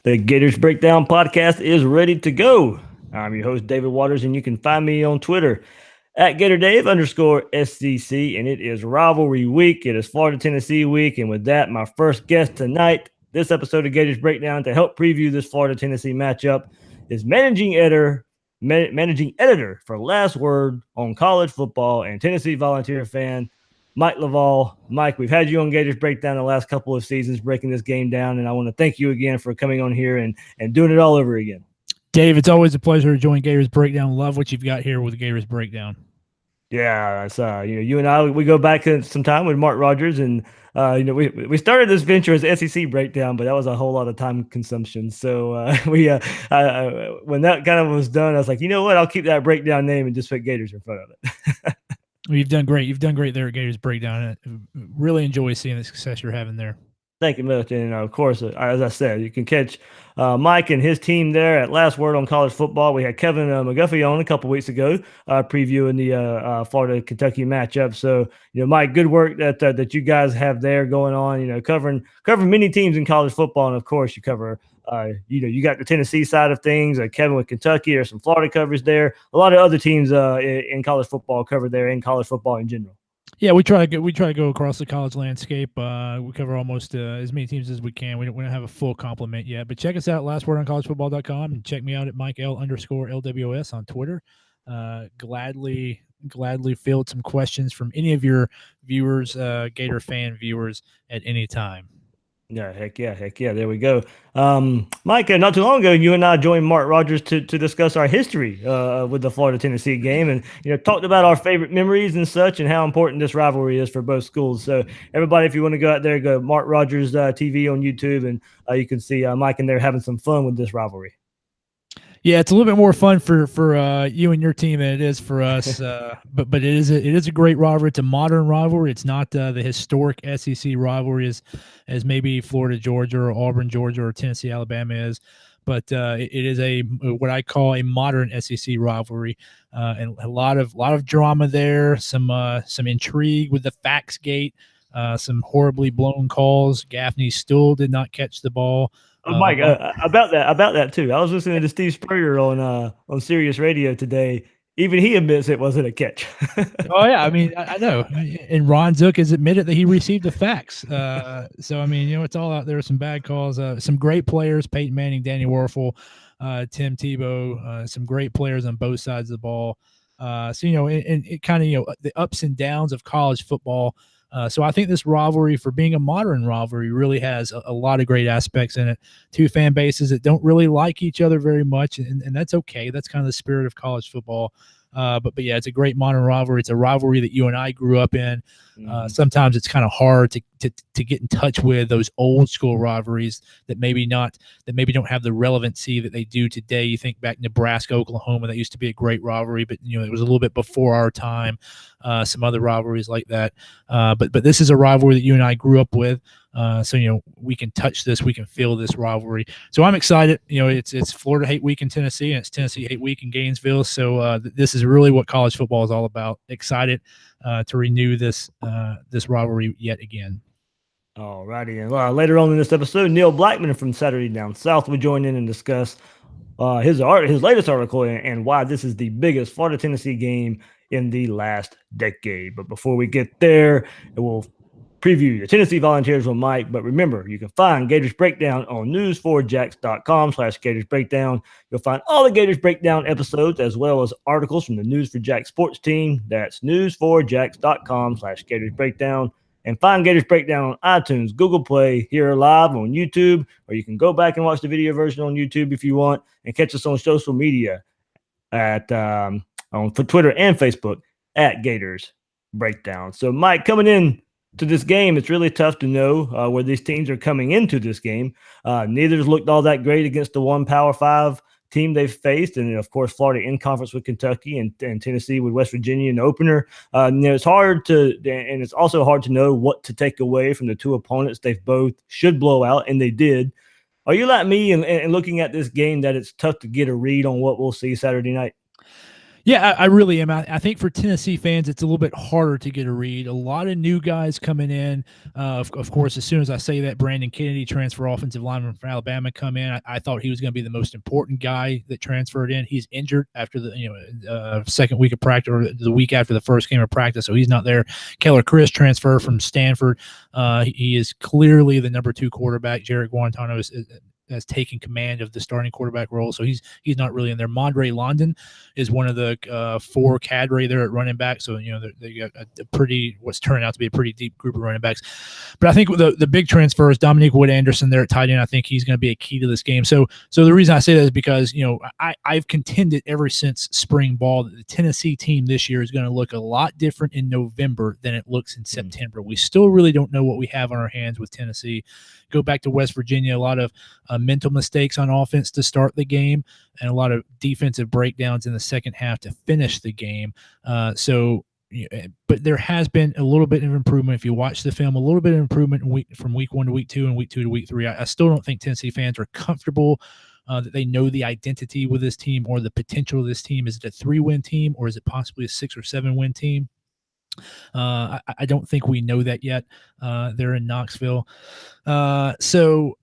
The Gators Breakdown podcast is ready to go. I'm your host, David Waters, and you can find me on Twitter at GatorDave_SCC, and it is rivalry week. It is Florida Tennessee week, and with that, my first guest tonight, this episode of Gators Breakdown to help preview this Florida Tennessee matchup is managing editor for Last Word on College Football and Tennessee Volunteer fan Mike Loveall. Mike, we've had you on Gators Breakdown the last couple of seasons breaking this game down, and I want to thank you again for coming on here and doing it all over again. Dave, it's always a pleasure to join Gators Breakdown. Love what you've got here with Gators Breakdown. Yeah, it's you and I, we go back some time with Mark Rogers, and we started this venture as SEC Breakdown, but that was a whole lot of time consumption. So when that kind of was done, I was like, you know what, I'll keep that Breakdown name and just put Gators in front of it. Well, you've done great. You've done great there at Gators Breakdown. I really enjoy seeing the success you're having there. Thank you much. And of course, as I said, you can catch Mike and his team there at Last Word on College Football. We had Kevin McGuffey on a couple weeks ago previewing the Florida-Kentucky matchup. So, Mike, good work that you guys have there going on, covering many teams in college football. And, of course, you cover you got the Tennessee side of things, Kevin with Kentucky. There's some Florida coverage there. A lot of other teams in college football covered there in college football in general. Yeah, we try to go across the college landscape. We cover almost as many teams as we can. We don't have a full complement yet, but check us out, lastwordoncollegefootball.com, and check me out at MikeL_LWS on Twitter. Gladly field some questions from any of your viewers, Gator fan viewers, at any time. Yeah, heck yeah. There we go. Mike, not too long ago, you and I joined Mark Rogers to discuss our history with the Florida-Tennessee game, and talked about our favorite memories and such, and how important this rivalry is for both schools. So everybody, if you want to go out there, go Mark Rogers TV on YouTube, and you can see Mike and there having some fun with this rivalry. Yeah, it's a little bit more fun for you and your team than it is for us. But it is a great rivalry. It's a modern rivalry. It's not the historic SEC rivalry as maybe Florida Georgia or Auburn Georgia or Tennessee Alabama is. But it is what I call a modern SEC rivalry, and a lot of drama there. Some intrigue with the Facts Gate. Some horribly blown calls. Gaffney still did not catch the ball. Mike, about that too. I was listening to Steve Spurrier on Sirius Radio today. Even he admits it wasn't a catch. Oh yeah, I mean, I know. And Ron Zook has admitted that he received the facts. So I mean, it's all out there. Some bad calls. Some great players: Peyton Manning, Danny Werfel, Tim Tebow. Some great players on both sides of the ball. So and it kind of the ups and downs of college football. So I think this rivalry, for being a modern rivalry, really has a lot of great aspects in it. Two fan bases that don't really like each other very much, and that's okay. That's kind of the spirit of college football. But yeah, it's a great modern rivalry. It's a rivalry that you and I grew up in. Sometimes it's kind of hard to get in touch with those old school rivalries that maybe don't have the relevancy that they do today. You think back Nebraska, Oklahoma, that used to be a great rivalry, but it was a little bit before our time. Some other rivalries like that. But this is a rivalry that you and I grew up with. So we can touch this, we can feel this rivalry. So I'm excited. It's Florida Hate Week in Tennessee, and it's Tennessee Hate Week in Gainesville. So this is really what college football is all about. Excited to renew this rivalry yet again. All righty, and later on in this episode, Neil Blackmon from Saturday Down South will join in and discuss his latest article and why this is the biggest Florida Tennessee game in the last decade. But before we get there, we'll preview the Tennessee Volunteers with Mike. But remember, you can find Gators Breakdown on news4jax.com/Gators Breakdown. You'll find all the Gators Breakdown episodes as well as articles from the News for Jax sports team. That's news4jax.com/Gators Breakdown. And find Gators Breakdown on iTunes, Google Play, here live on YouTube, or you can go back and watch the video version on YouTube if you want, and catch us on social media at on Twitter and Facebook at Gators Breakdown. So, Mike, coming in to this game, it's really tough to know where these teams are coming into this game. Neither's looked all that great against the one Power 5 team they've faced, and of course Florida in conference with Kentucky and Tennessee with West Virginia in the opener. It's hard to, and it's also hard to know what to take away from the two opponents they've both should blow out, and they did. Are you like me and looking at this game that it's tough to get a read on what we'll see Saturday night? Yeah, I really am. I think for Tennessee fans, it's a little bit harder to get a read. A lot of new guys coming in. Of course, as soon as I say that, Brandon Kennedy, transfer offensive lineman from Alabama, come in. I thought he was going to be the most important guy that transferred in. He's injured after the second week of practice, or the week after the first game of practice, so he's not there. Keller Chris, transfer from Stanford. He is clearly the number 2 quarterback. Jarrett Guarantano has taken command of the starting quarterback role, so he's not really in there. Mondre London is one of the 4 cadre there at running back, so they got a pretty, what's turning out to be a pretty deep group of running backs. But I think the big transfer is Dominique Wood-Anderson there at tight end. I think he's going to be a key to this game. So the reason I say that is because I've contended ever since spring ball that the Tennessee team this year is going to look a lot different in November than it looks in September. We still really don't know what we have on our hands with Tennessee. Go back to West Virginia, a lot of mental mistakes on offense to start the game, and a lot of defensive breakdowns in the second half to finish the game. But there has been a little bit of improvement. If you watch the film, a little bit of improvement from week 1 to week 2 and week 2 to week 3. I still don't think Tennessee fans are comfortable that they know the identity with this team or the potential of this team. Is it a 3-win team, or is it possibly a 6 or 7-win team? I don't think we know that yet. They're in Knoxville. So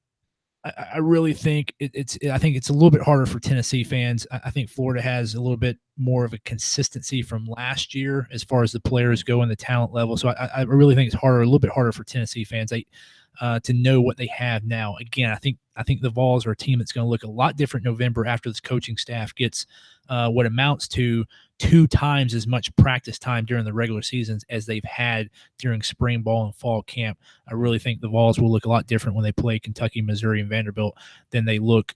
I really think I think it's a little bit harder for Tennessee fans. I think Florida has a little bit more of a consistency from last year as far as the players go and the talent level. So I really think it's a little bit harder for Tennessee fans to know what they have now. Again, I think the Vols are a team that's going to look a lot different November after this coaching staff gets what amounts to 2 times as much practice time during the regular seasons as they've had during spring ball and fall camp. I really think the Vols will look a lot different when they play Kentucky, Missouri, and Vanderbilt than they look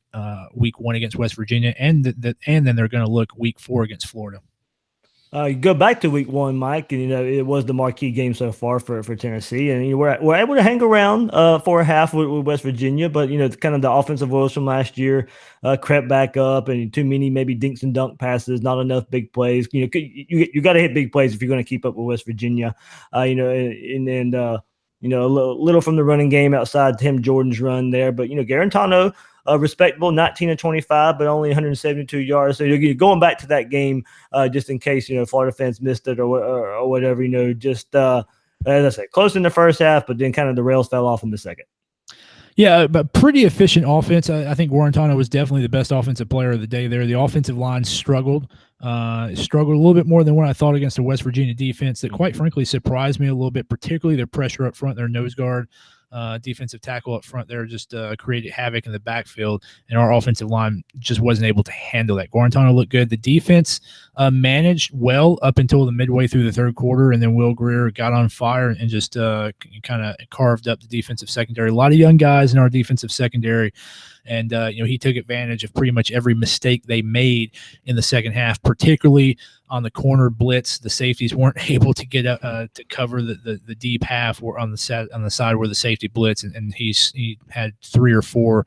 week 1 against West Virginia, and then they're going to look week 4 against Florida. You go back to week 1, Mike, and it was the marquee game so far for Tennessee, and we're able to hang around for a half with West Virginia, but kind of the offensive woes from last year crept back up, and too many maybe dinks and dunk passes, not enough big plays. You got to hit big plays if you're going to keep up with West Virginia. A little from the running game outside Tim Jordan's run there, but Guarantano. Respectable, 19 of 25, but only 172 yards. So you're going back to that game just in case Florida fans missed it or whatever. Just as I said, close in the first half, but then kind of the rails fell off in the second. Yeah, but pretty efficient offense. I think Guarantano was definitely the best offensive player of the day there. The offensive line struggled a little bit more than what I thought against the West Virginia defense that, quite frankly, surprised me a little bit, particularly their pressure up front, their nose guard. Defensive tackle up front there just created havoc in the backfield, and our offensive line just wasn't able to handle that. Guarantano looked good. The defense managed well up until the midway through the third quarter, and then Will Greer got on fire and just kind of carved up the defensive secondary. A lot of young guys in our defensive secondary, and he took advantage of pretty much every mistake they made in the second half, particularly on the corner blitz. The safeties weren't able to get up to cover the deep half or on the side where the safety blitz, and he had 3 or 4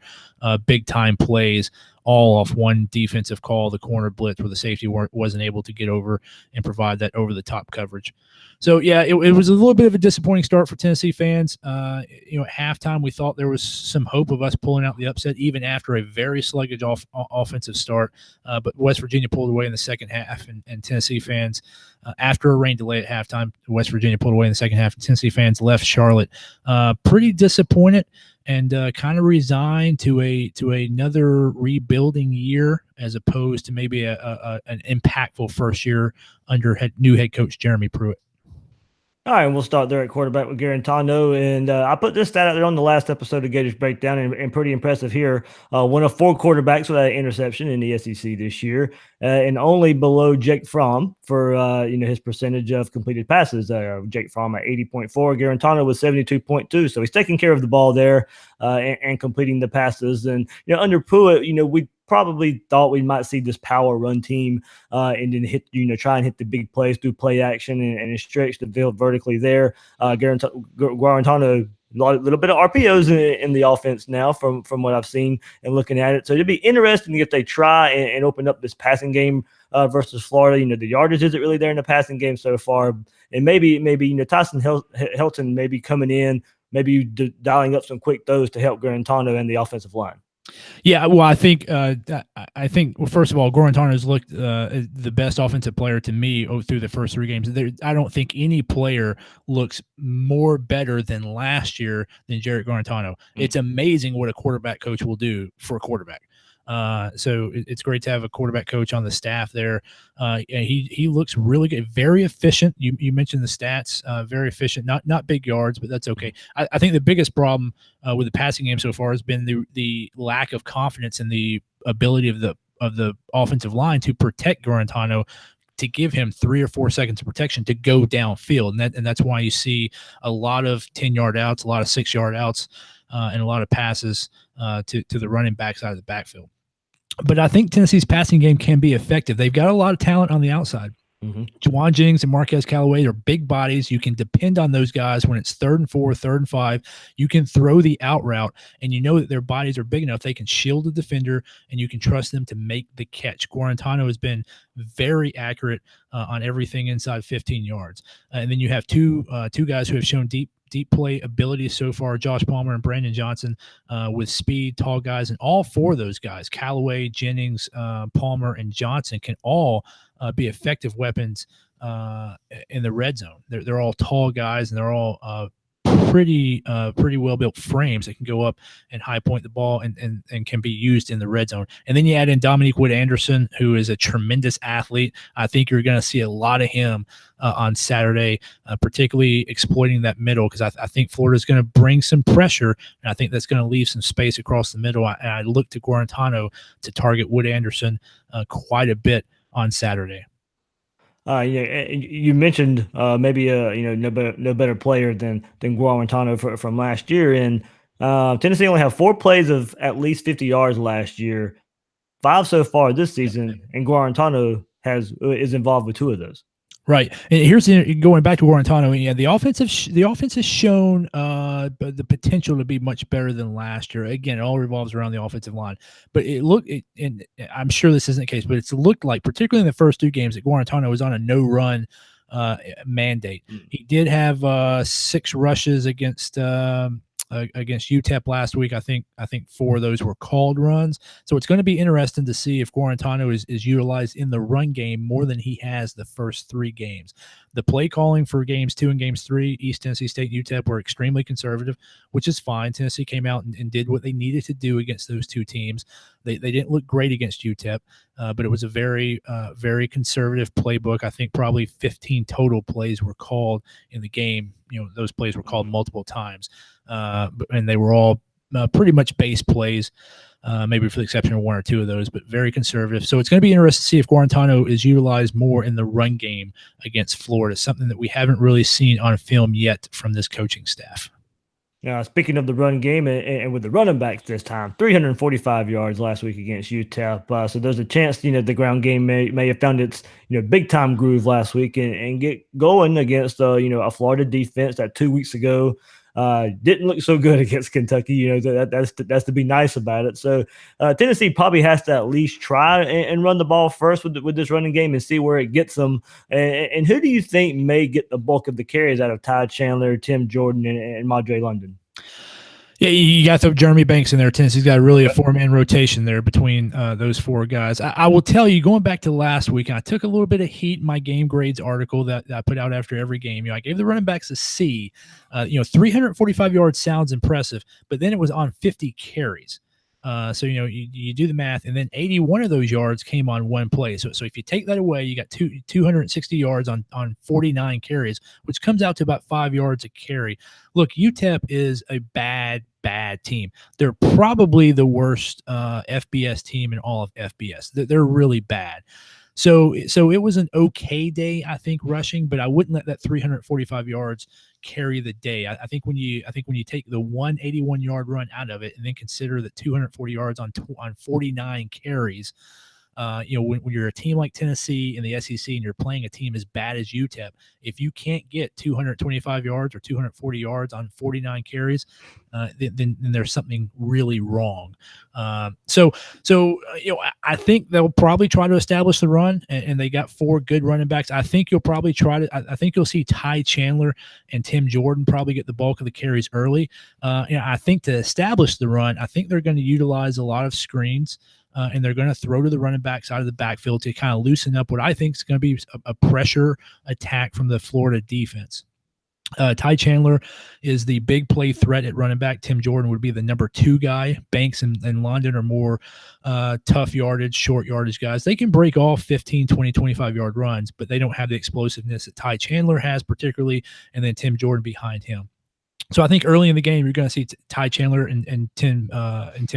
big time plays all off one defensive call, the corner blitz, where the safety wasn't able to get over and provide that over the top coverage. So yeah, it was a little bit of a disappointing start for Tennessee fans. At halftime, we thought there was some hope of us pulling out the upset, even after a very sluggish offensive start. But West Virginia pulled away in the second half, and Tennessee fans, after a rain delay at halftime, West Virginia pulled away in the second half. Tennessee fans left Charlotte pretty disappointed and kind of resigned to another rebuilding year, as opposed to maybe an impactful first year under new head coach Jeremy Pruitt. All right, and we'll start there at quarterback with Guarantano. And I put this stat out there on the last episode of Gators Breakdown, and pretty impressive here. One of 4 quarterbacks without an interception in the SEC this year, and only below Jake Fromm for his percentage of completed passes. Jake Fromm at 80.4, Guarantano was 72.2. So he's taking care of the ball there and completing the passes. And under Pruitt, we probably thought we might see this power run team and then try and hit the big plays through play action and stretch the field vertically there. Guarantano, a little bit of RPOs in the offense now from what I've seen and looking at it. So it'd be interesting if they try and open up this passing game versus Florida. The yardage isn't really there in the passing game so far. And maybe Tyson Helton maybe coming in, maybe dialing up some quick throws to help Guarantano and the offensive line. Yeah, well, I think well, first of all, Gorentano's looked the best offensive player to me through the first 3 games. I don't think any player looks more better than last year than Jarrett Gorentano. It's amazing what a quarterback coach will do for a quarterback. So it's great to have a quarterback coach on the staff there. And he looks really good, very efficient. You mentioned the stats, very efficient, not big yards, but that's okay. I think the biggest problem with the passing game so far has been the lack of confidence in the ability of the offensive line to protect Gorentano, to give him 3 or 4 seconds of protection to go downfield, and that's why you see a lot of 10-yard outs, a lot of 6-yard outs, and a lot of passes to the running back side of the backfield. But I think Tennessee's passing game can be effective. They've got a lot of talent on the outside. Juwan Jennings and Marquez Callaway are big bodies. You can depend on those guys when it's 3rd and 4, 3rd and 5. You can throw the out route, and you know that their bodies are big enough. They can shield the defender, and you can trust them to make the catch. Gorentano has been very accurate on everything inside 15 yards. And then you have two guys who have shown deep play ability so far, Josh Palmer and Brandon Johnson, with speed, tall guys, and all 4 of those guys, Callaway, Jennings, Palmer, and Johnson, can all be effective weapons in the red zone. They're all tall guys, and they're all pretty well built frames that can go up and high point the ball and can be used in the red zone. And then you add in Dominique Wood-Anderson, who is a tremendous athlete. I think you're going to see a lot of him on Saturday, particularly exploiting that middle, because I think Florida is going to bring some pressure, and I think that's going to leave some space across the middle. And I look to Gorentano to target Wood-Anderson quite a bit on Saturday. Yeah, you mentioned maybe no better player than Guarantano from last year, and Tennessee only have 4 plays of at least 50 yards last year, 5 so far this season, and Guarantano is involved with 2 of those. Right, and here's going back to Gorentano. Yeah, the offense has shown the potential to be much better than last year. Again, it all revolves around the offensive line. But and I'm sure this isn't the case, but it's looked like, particularly in the first 2 games, that Gorentano was on a no-run mandate. He did have 6 rushes against UTEP last week. I think 4 of those were called runs. So it's going to be interesting to see if Gorentano is utilized in the run game more than he has the first 3 games. The play calling for games 2 and games 3, East Tennessee State and UTEP, were extremely conservative, which is fine. Tennessee came out and did what they needed to do against those 2 teams. They didn't look great against UTEP, but it was a very conservative playbook. I think probably 15 total plays were called in the game. Those plays were called multiple times, and they were all pretty much base plays, maybe for the exception of 1 or 2 of those, but very conservative. So it's going to be interesting to see if Gorentano is utilized more in the run game against Florida, something that we haven't really seen on film yet from this coaching staff. Speaking of the run game and with the running backs this time, 345 yards last week against UTEP. So there's a chance, the ground game may have found its, big time groove last week and get going against, a Florida defense that 2 weeks ago didn't look so good against Kentucky. That's to be nice about it. So Tennessee probably has to at least try and run the ball first with this running game and see where it gets them. And who do you think may get the bulk of the carries out of Ty Chandler, Tim Jordan, and Madre London? Yeah, you got to throw Jeremy Banks in there. Tennessee's got really a 4-man rotation there between those 4 guys. I will tell you, going back to last week, I took a little bit of heat in my game grades article that I put out after every game. I gave the running backs a C. 345 yards sounds impressive, but then it was on 50 carries. So you do the math, and then 81 of those yards came on 1 play. So if you take that away, you got 260 yards on 49 carries, which comes out to about 5 yards a carry. Look, UTEP is a bad team. They're probably the worst FBS team in all of FBS. They're really bad. So it was an okay day, I think, rushing, but I wouldn't let that 345 yards carry the day. I think when you take the 181-yard run out of it and then consider that 240 yards on 49 carries, When you're a team like Tennessee in the SEC and you're playing a team as bad as UTEP, if you can't get 225 yards or 240 yards on 49 carries, then there's something really wrong. I think they'll probably try to establish the run, and they got 4 good running backs. I think you'll probably try to. I think you'll see Ty Chandler and Tim Jordan probably get the bulk of the carries early. I think to establish the run, I think they're going to utilize a lot of screens. And they're going to throw to the running backs out of the backfield to kind of loosen up what I think is going to be a pressure attack from the Florida defense. Ty Chandler is the big play threat at running back. Tim Jordan would be the number 2 guy. Banks and London are more tough yardage, short yardage guys. They can break off 15, 20, 25-yard runs, but they don't have the explosiveness that Ty Chandler has particularly, and then Tim Jordan behind him. So I think early in the game, you're going to see Ty Chandler and Tim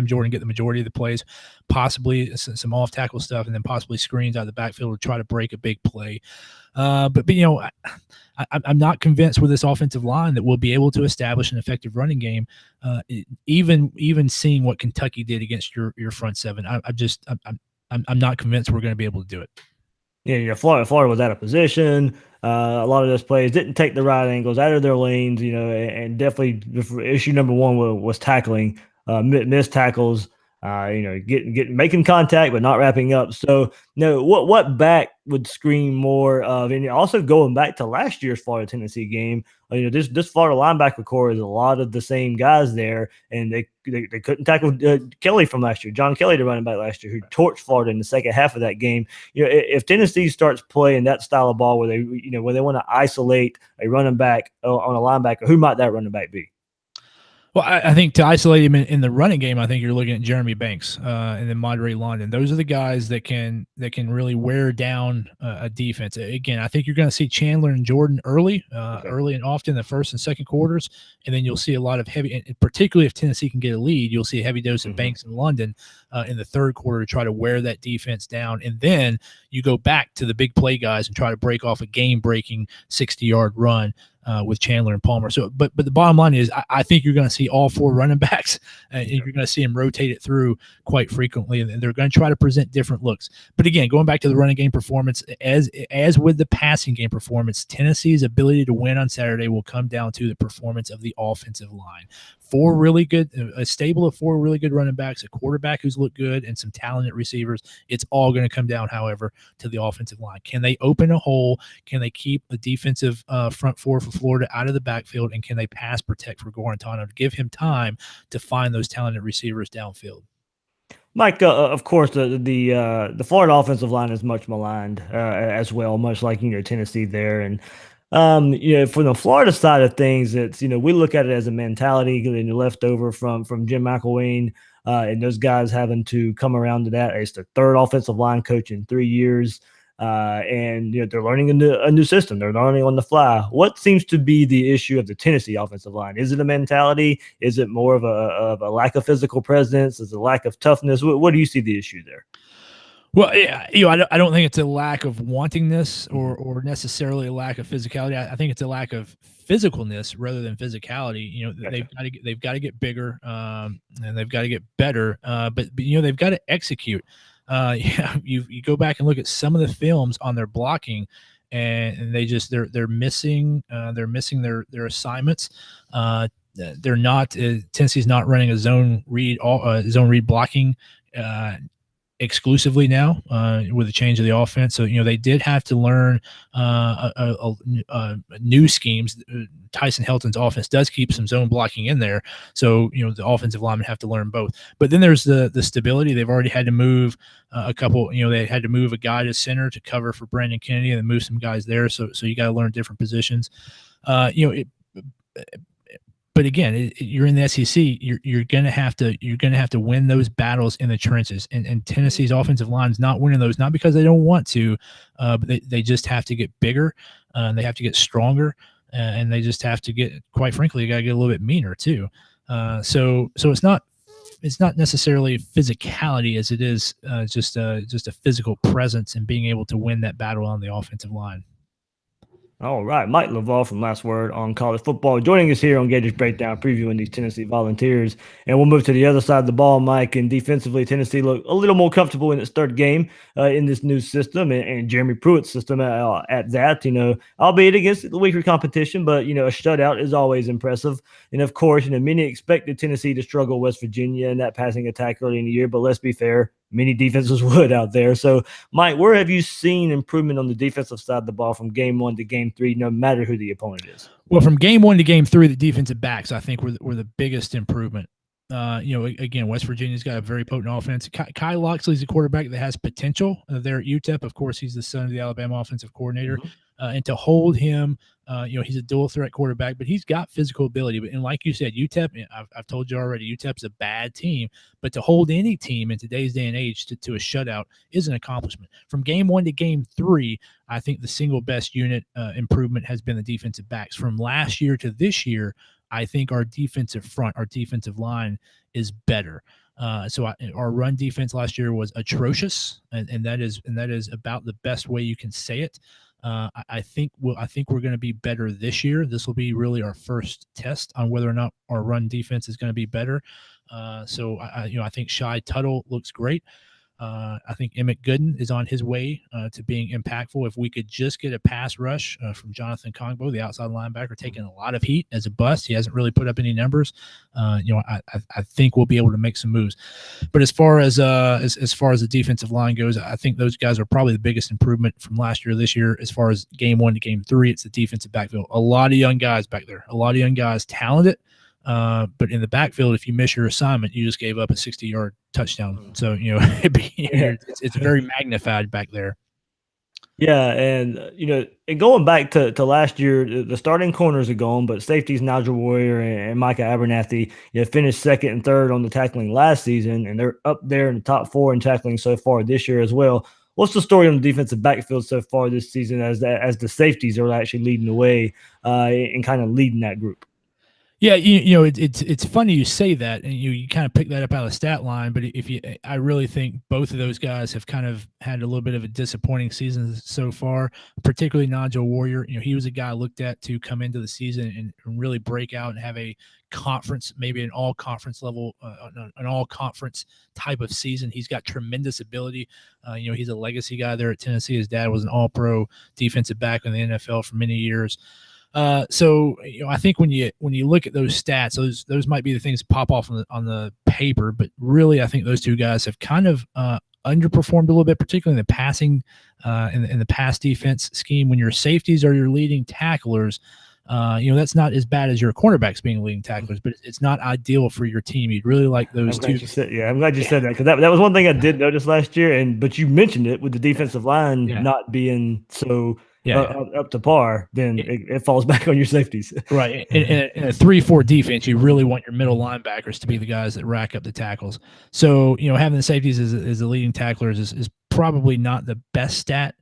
Jordan get the majority of the plays, possibly some off-tackle stuff, and then possibly screens out of the backfield to try to break a big play. But I'm not convinced with this offensive line that we'll be able to establish an effective running game, even seeing what Kentucky did against your front seven. I'm not convinced we're going to be able to do it. Yeah, Florida was out of position. A lot of those plays didn't take the right angles out of their lanes, and definitely issue number one was tackling, missed tackles, making contact but not wrapping up. So, what back would scream more of, and also going back to last year's Florida Tennessee game, this Florida linebacker core is a lot of the same guys there, and they couldn't tackle Kelly from last year, John Kelly, the running back last year, who torched Florida in the second half of that game. If Tennessee starts playing that style of ball where they want to isolate a running back on a linebacker, who might that running back be? Well, I think to isolate him in the running game, I think you're looking at Jeremy Banks and then Monterey London. Those are the guys that can really wear down a defense. Again, I think you're going to see Chandler and Jordan early and often in the first and second quarters, and then you'll see a lot of heavy, and particularly if Tennessee can get a lead, you'll see a heavy dose of Banks and London in the third quarter to try to wear that defense down. And then you go back to the big play guys and try to break off a game-breaking 60-yard run with Chandler and Palmer. So, but the bottom line is, I think you're going to see all 4 running backs, and you're going to see them rotate it through quite frequently, and they're going to try to present different looks. But again, going back to the running game performance, as with the passing game performance, Tennessee's ability to win on Saturday will come down to the performance of the offensive line. A stable of 4 really good running backs, a quarterback who's looked good, and some talented receivers. It's all going to come down, however, to the offensive line. Can they open a hole? Can they keep the defensive front 4 for Florida out of the backfield? And can they pass protect for Guarantano to give him time to find those talented receivers downfield? Mike, of course, the Florida offensive line is much maligned as well, much like Tennessee there, and from the Florida side of things, it's we look at it as a mentality left over from Jim McElwain, and those guys having to come around to that. It's the 3rd offensive line coach in 3 years, and they're learning a new system. They're learning on the fly. What seems to be the issue of the Tennessee offensive line? Is it a mentality? Is it more of a lack of physical presence? Is it a lack of toughness? What do you see the issue there? Well, yeah, I don't think it's a lack of wantingness or necessarily a lack of physicality. I think it's a lack of physicalness rather than physicality. They've got to get bigger, and they've got to get better. But they've got to execute. You go back and look at some of the films on their blocking, and they're missing their assignments. They're not Tennessee's not running a zone read blocking exclusively now with the change of the offense. So, they did have to learn new schemes. Tyson Helton's offense does keep some zone blocking in there. So, the offensive linemen have to learn both. But then there's the stability. They've already had to move a couple, they had to move a guy to center to cover for Brandon Kennedy and then move some guys there. So you got to learn different positions. But again, you're in the SEC. You're gonna have to win those battles in the trenches. And Tennessee's offensive line is not winning those, not because they don't want to, but they just have to get bigger, and they have to get stronger, and they just have to get, quite frankly, you got to get a little bit meaner too. So it's not necessarily physicality as it is just a physical presence and being able to win that battle on the offensive line. All right, Mike Loveall from Last Word on College Football joining us here on Gators Breakdown, previewing these Tennessee Volunteers. And we'll move to the other side of the ball, Mike. And defensively, Tennessee looked a little more comfortable in its third game in this new system and Jeremy Pruitt's system at that, albeit against the weaker competition. But, a shutout is always impressive. And, of course, many expected Tennessee to struggle West Virginia in that passing attack early in the year. But let's be fair, many defenses would out there. So, Mike, where have you seen improvement on the defensive side of the ball from game 1 to game 3, no matter who the opponent is? Well, from game 1 to game 3, the defensive backs, I think, were the biggest improvement. Again, West Virginia's got a very potent offense. Kai Loxley's a quarterback that has potential there at UTEP. Of course, he's the son of the Alabama offensive coordinator. Mm-hmm. And to hold him, he's a dual threat quarterback, but he's got physical ability. And like you said, UTEP, I've told you already, UTEP's a bad team, but to hold any team in today's day and age to a shutout is an accomplishment. From game 1 to game 3, I think the single best unit improvement has been the defensive backs. From last year to this year, I think our defensive front, our defensive line is better. Our run defense last year was atrocious, and that is about the best way you can say it. I think we're going to be better this year. This will be really our first test on whether or not our run defense is going to be better. I think Shy Tuttle looks great. I think Emmett Gooden is on his way to being impactful. If we could just get a pass rush from Jonathan Kongbo, the outside linebacker, taking a lot of heat as a bust. He hasn't really put up any numbers. I think we'll be able to make some moves. But as far as the defensive line goes, I think those guys are probably the biggest improvement from last year to this year. As far as game 1 to game 3, it's the defensive backfield. A lot of young guys back there. A lot of young guys, talented. But in the backfield, if you miss your assignment, you just gave up a 60-yard touchdown. So, it's very magnified back there. Yeah, and and going back to last year, the starting corners are gone, but safeties Nigel Warrior and Micah Abernathy finished second and third on the tackling last season, and they're up there in the top 4 in tackling so far this year as well. What's the story on the defensive backfield so far this season as the safeties are actually leading the way and kind of leading that group? Yeah, it's funny you say that, and you kind of pick that up out of the stat line. But I really think both of those guys have kind of had a little bit of a disappointing season so far. Particularly Nigel Warrior. He was a guy looked at to come into the season and really break out and have a conference, maybe an all-conference level, an all-conference type of season. He's got tremendous ability. He's a legacy guy there at Tennessee. His dad was an All-Pro defensive back in the NFL for many years. I think when you look at those stats, those might be the things that pop off on the paper, but really I think those two guys have kind of underperformed a little bit, particularly in the passing in the pass defense scheme. When your safeties are your leading tacklers, that's not as bad as your cornerbacks being leading tacklers, but it's not ideal for your team. You'd really like those two. I'm glad you said that, because that was one thing I did notice last year, but you mentioned it with the defensive line not being so up to par, then it falls back on your safeties. Right. In a 3-4 defense, you really want your middle linebackers to be the guys that rack up the tackles. So, having the safeties as the leading tacklers is probably not the best stat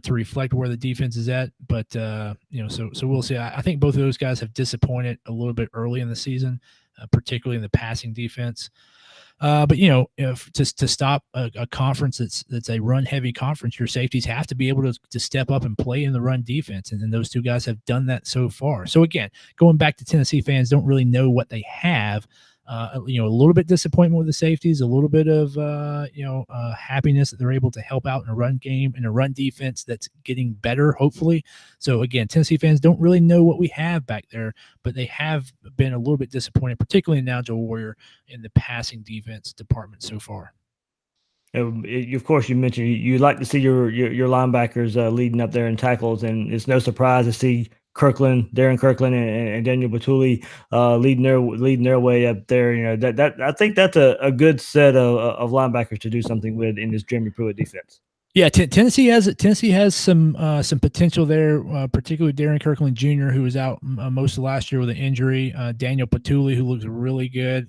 to reflect where the defense is at. But, so we'll see. I think both of those guys have disappointed a little bit early in the season, particularly in the passing defense. But to stop a conference that's a run heavy conference, your safeties have to be able to step up and play in the run defense, and those two guys have done that so far. So again, going back to Tennessee fans don't really know what they have. A little bit disappointment with the safeties, a little bit of happiness that they're able to help out in a run game and a run defense that's getting better, hopefully. So again, Tennessee fans don't really know what we have back there, but they have been a little bit disappointed, particularly in Nigel Warrior in the passing defense department so far. Of course, you mentioned you like to see your linebackers leading up there in tackles, and it's no surprise to see Darren Kirkland, and Daniel Batuli leading their way up there. That I think that's a good set of linebackers to do something with in this Jeremy Pruitt defense. Yeah, Tennessee has some potential there, particularly Darren Kirkland Jr., who was out most of last year with an injury. Daniel Patulli, who looks really good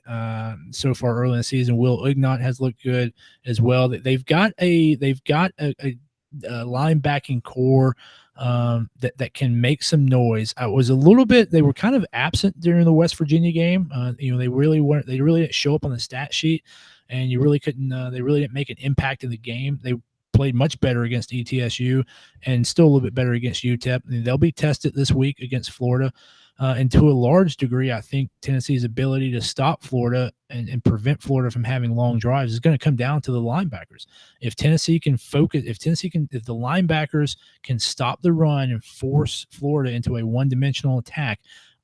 so far early in the season. Will Ignont has looked good as well. They've got a linebacking core that can make some noise. They were kind of absent during the West Virginia game. They really didn't show up on the stat sheet, and you really couldn't. They really didn't make an impact in the game. They played much better against ETSU and still a little bit better against UTEP. And they'll be tested this week against Florida. And to a large degree, I think Tennessee's ability to stop Florida and prevent Florida from having long drives is going to come down to the linebackers. If Tennessee can focus, if the linebackers can stop the run and force Florida into a one-dimensional attack,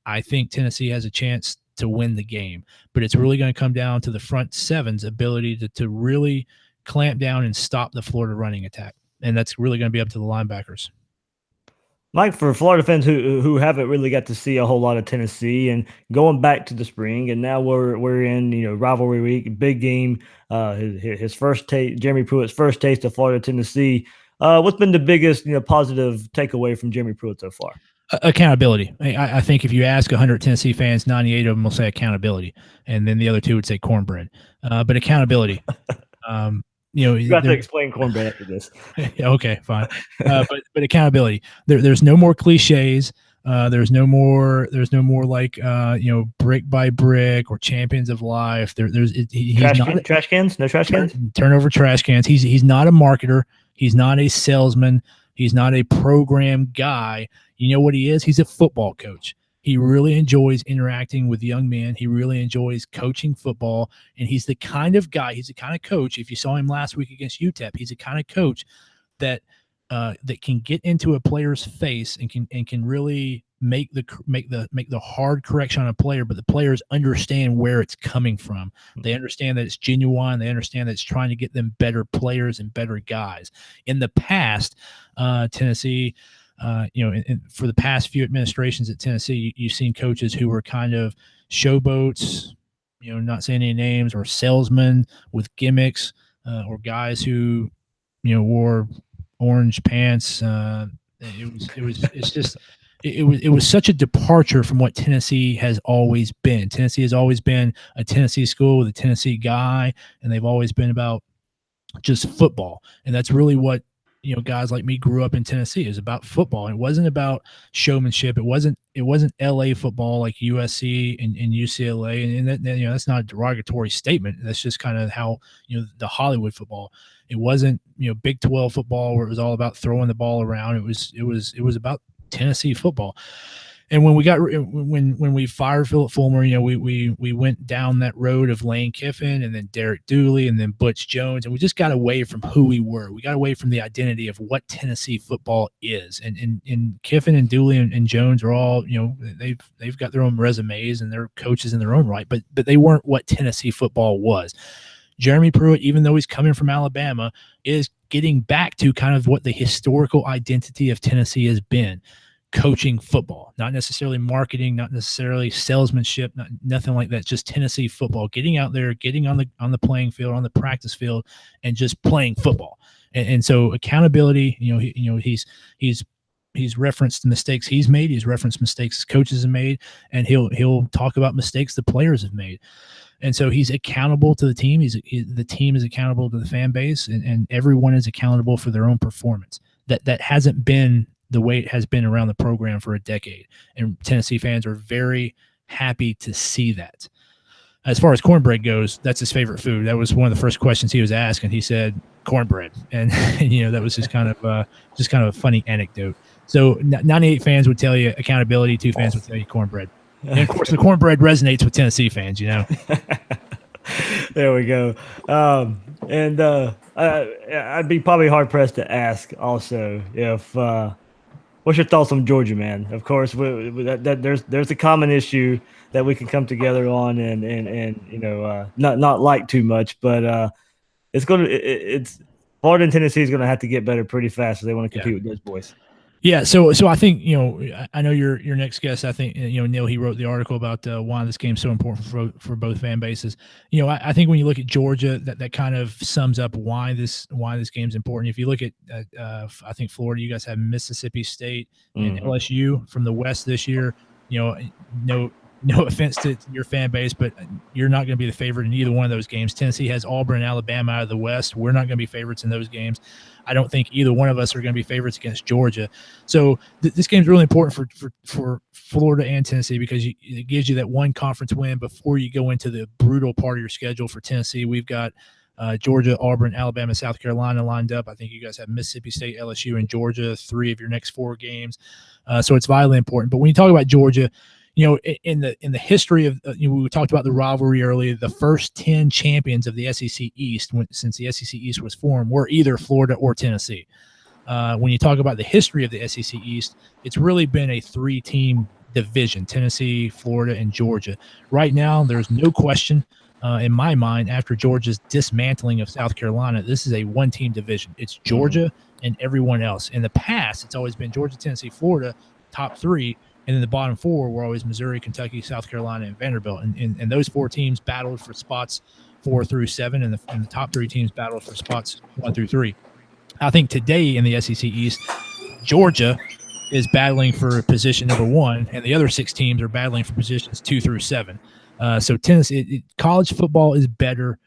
I think Tennessee has a chance to win the game. But it's really going to come down to the front seven's ability to really clamp down and stop the Florida running attack. And that's really going to be up to the linebackers. Mike, for Florida fans who haven't really got to see a whole lot of Tennessee and going back to the spring, and now we're in rivalry week, big game, his first taste, Jeremy Pruitt's first taste of Florida Tennessee. What's been the biggest positive takeaway from Jeremy Pruitt so far? Accountability. I think if you ask 100 Tennessee fans, 98 of them will say accountability, and then the other 2 would say cornbread. But accountability. You have to explain cornbread after this. Okay, fine. But accountability. There's no more cliches. There's no more like brick by brick or champions of life. Trash cans. No trash cans. Turnover trash cans. He's not a marketer. He's not a salesman. He's not a program guy. You know what he is? He's a football coach. He really enjoys interacting with young men. He really enjoys coaching football. And he's the kind of guy, he's the kind of coach, if you saw him last week against UTEP, he's the kind of coach that can get into a player's face and can really make the hard correction on a player, but the players understand where it's coming from. They understand that it's genuine. They understand that it's trying to get them better players and better guys. In the past, Tennessee, for the past few administrations at Tennessee, you've seen coaches who were kind of showboats, not saying any names, or salesmen with gimmicks, or guys who, wore orange pants. It was such a departure from what Tennessee has always been. Tennessee has always been a Tennessee school with a Tennessee guy, and they've always been about just football. And that's really what, guys like me grew up in Tennessee. It was about football. It wasn't about showmanship. It wasn't LA football like USC and UCLA. And that, that's not a derogatory statement. That's just kind of how, the Hollywood football. It wasn't, Big 12 football where it was all about throwing the ball around. It was about Tennessee football. And when we fired Philip Fulmer, we went down that road of Lane Kiffin and then Derek Dooley and then Butch Jones, and we just got away from who we were. We got away from the identity of what Tennessee football is. And Kiffin and Dooley and Jones are all, they've got their own resumes and they're coaches in their own right, but they weren't what Tennessee football was. Jeremy Pruitt, even though he's coming from Alabama, is getting back to kind of what the historical identity of Tennessee has been. Coaching football, not necessarily marketing, not necessarily salesmanship, nothing like that. Just Tennessee football, getting out there, getting on the playing field, on the practice field, and just playing football. And so accountability, he's referenced the mistakes he's made. He's referenced mistakes his coaches have made, and he'll talk about mistakes the players have made. And so he's accountable to the team. The team is accountable to the fan base, and everyone is accountable for their own performance. That hasn't been the way it has been around the program for a decade. And Tennessee fans are very happy to see that. As far as cornbread goes, that's his favorite food. That was one of the first questions he was asked, and he said cornbread. And that was just kind of a funny anecdote. So 98 fans would tell you accountability, 2 fans would tell you cornbread. And of course the cornbread resonates with Tennessee fans, There we go. I'd be probably hard pressed to ask also if what's your thoughts on Georgia, man? Of course, there's a common issue that we can come together on, and not like too much, but it's Florida and Tennessee is going to have to get better pretty fast if they want to compete with those boys. Yeah, so I think I know your next guest. I think Neil, he wrote the article about why this game's so important for both fan bases. I think when you look at Georgia, that kind of sums up why this game's important. If you look at I think Florida, you guys have Mississippi State and LSU from the West this year. No offense to your fan base, but you're not going to be the favorite in either one of those games. Tennessee has Auburn and Alabama out of the West. We're not going to be favorites in those games. I don't think either one of us are going to be favorites against Georgia. So this game's really important for Florida and Tennessee because it gives you that one conference win before you go into the brutal part of your schedule. For Tennessee, we've got Georgia, Auburn, Alabama, South Carolina lined up. I think you guys have Mississippi State, LSU, and Georgia, 3 of your next 4 games. So it's vitally important. But when you talk about Georgia, in the history of we talked about the rivalry earlier. The first 10 champions of the SEC East, since the SEC East was formed, were either Florida or Tennessee. When you talk about the history of the SEC East, it's really been a 3-team division: Tennessee, Florida, and Georgia. Right now, there's no question in my mind, after Georgia's dismantling of South Carolina, this is a 1-team division. It's Georgia and everyone else. In the past, it's always been Georgia, Tennessee, Florida, top 3. And then the bottom 4 were always Missouri, Kentucky, South Carolina, and Vanderbilt. And those 4 teams battled for spots 4 through 7, and the top 3 teams battled for spots 1 through 3. I think today in the SEC East, Georgia is battling for position number 1, and the other 6 teams are battling for positions 2 through 7. So Tennessee, college football is better.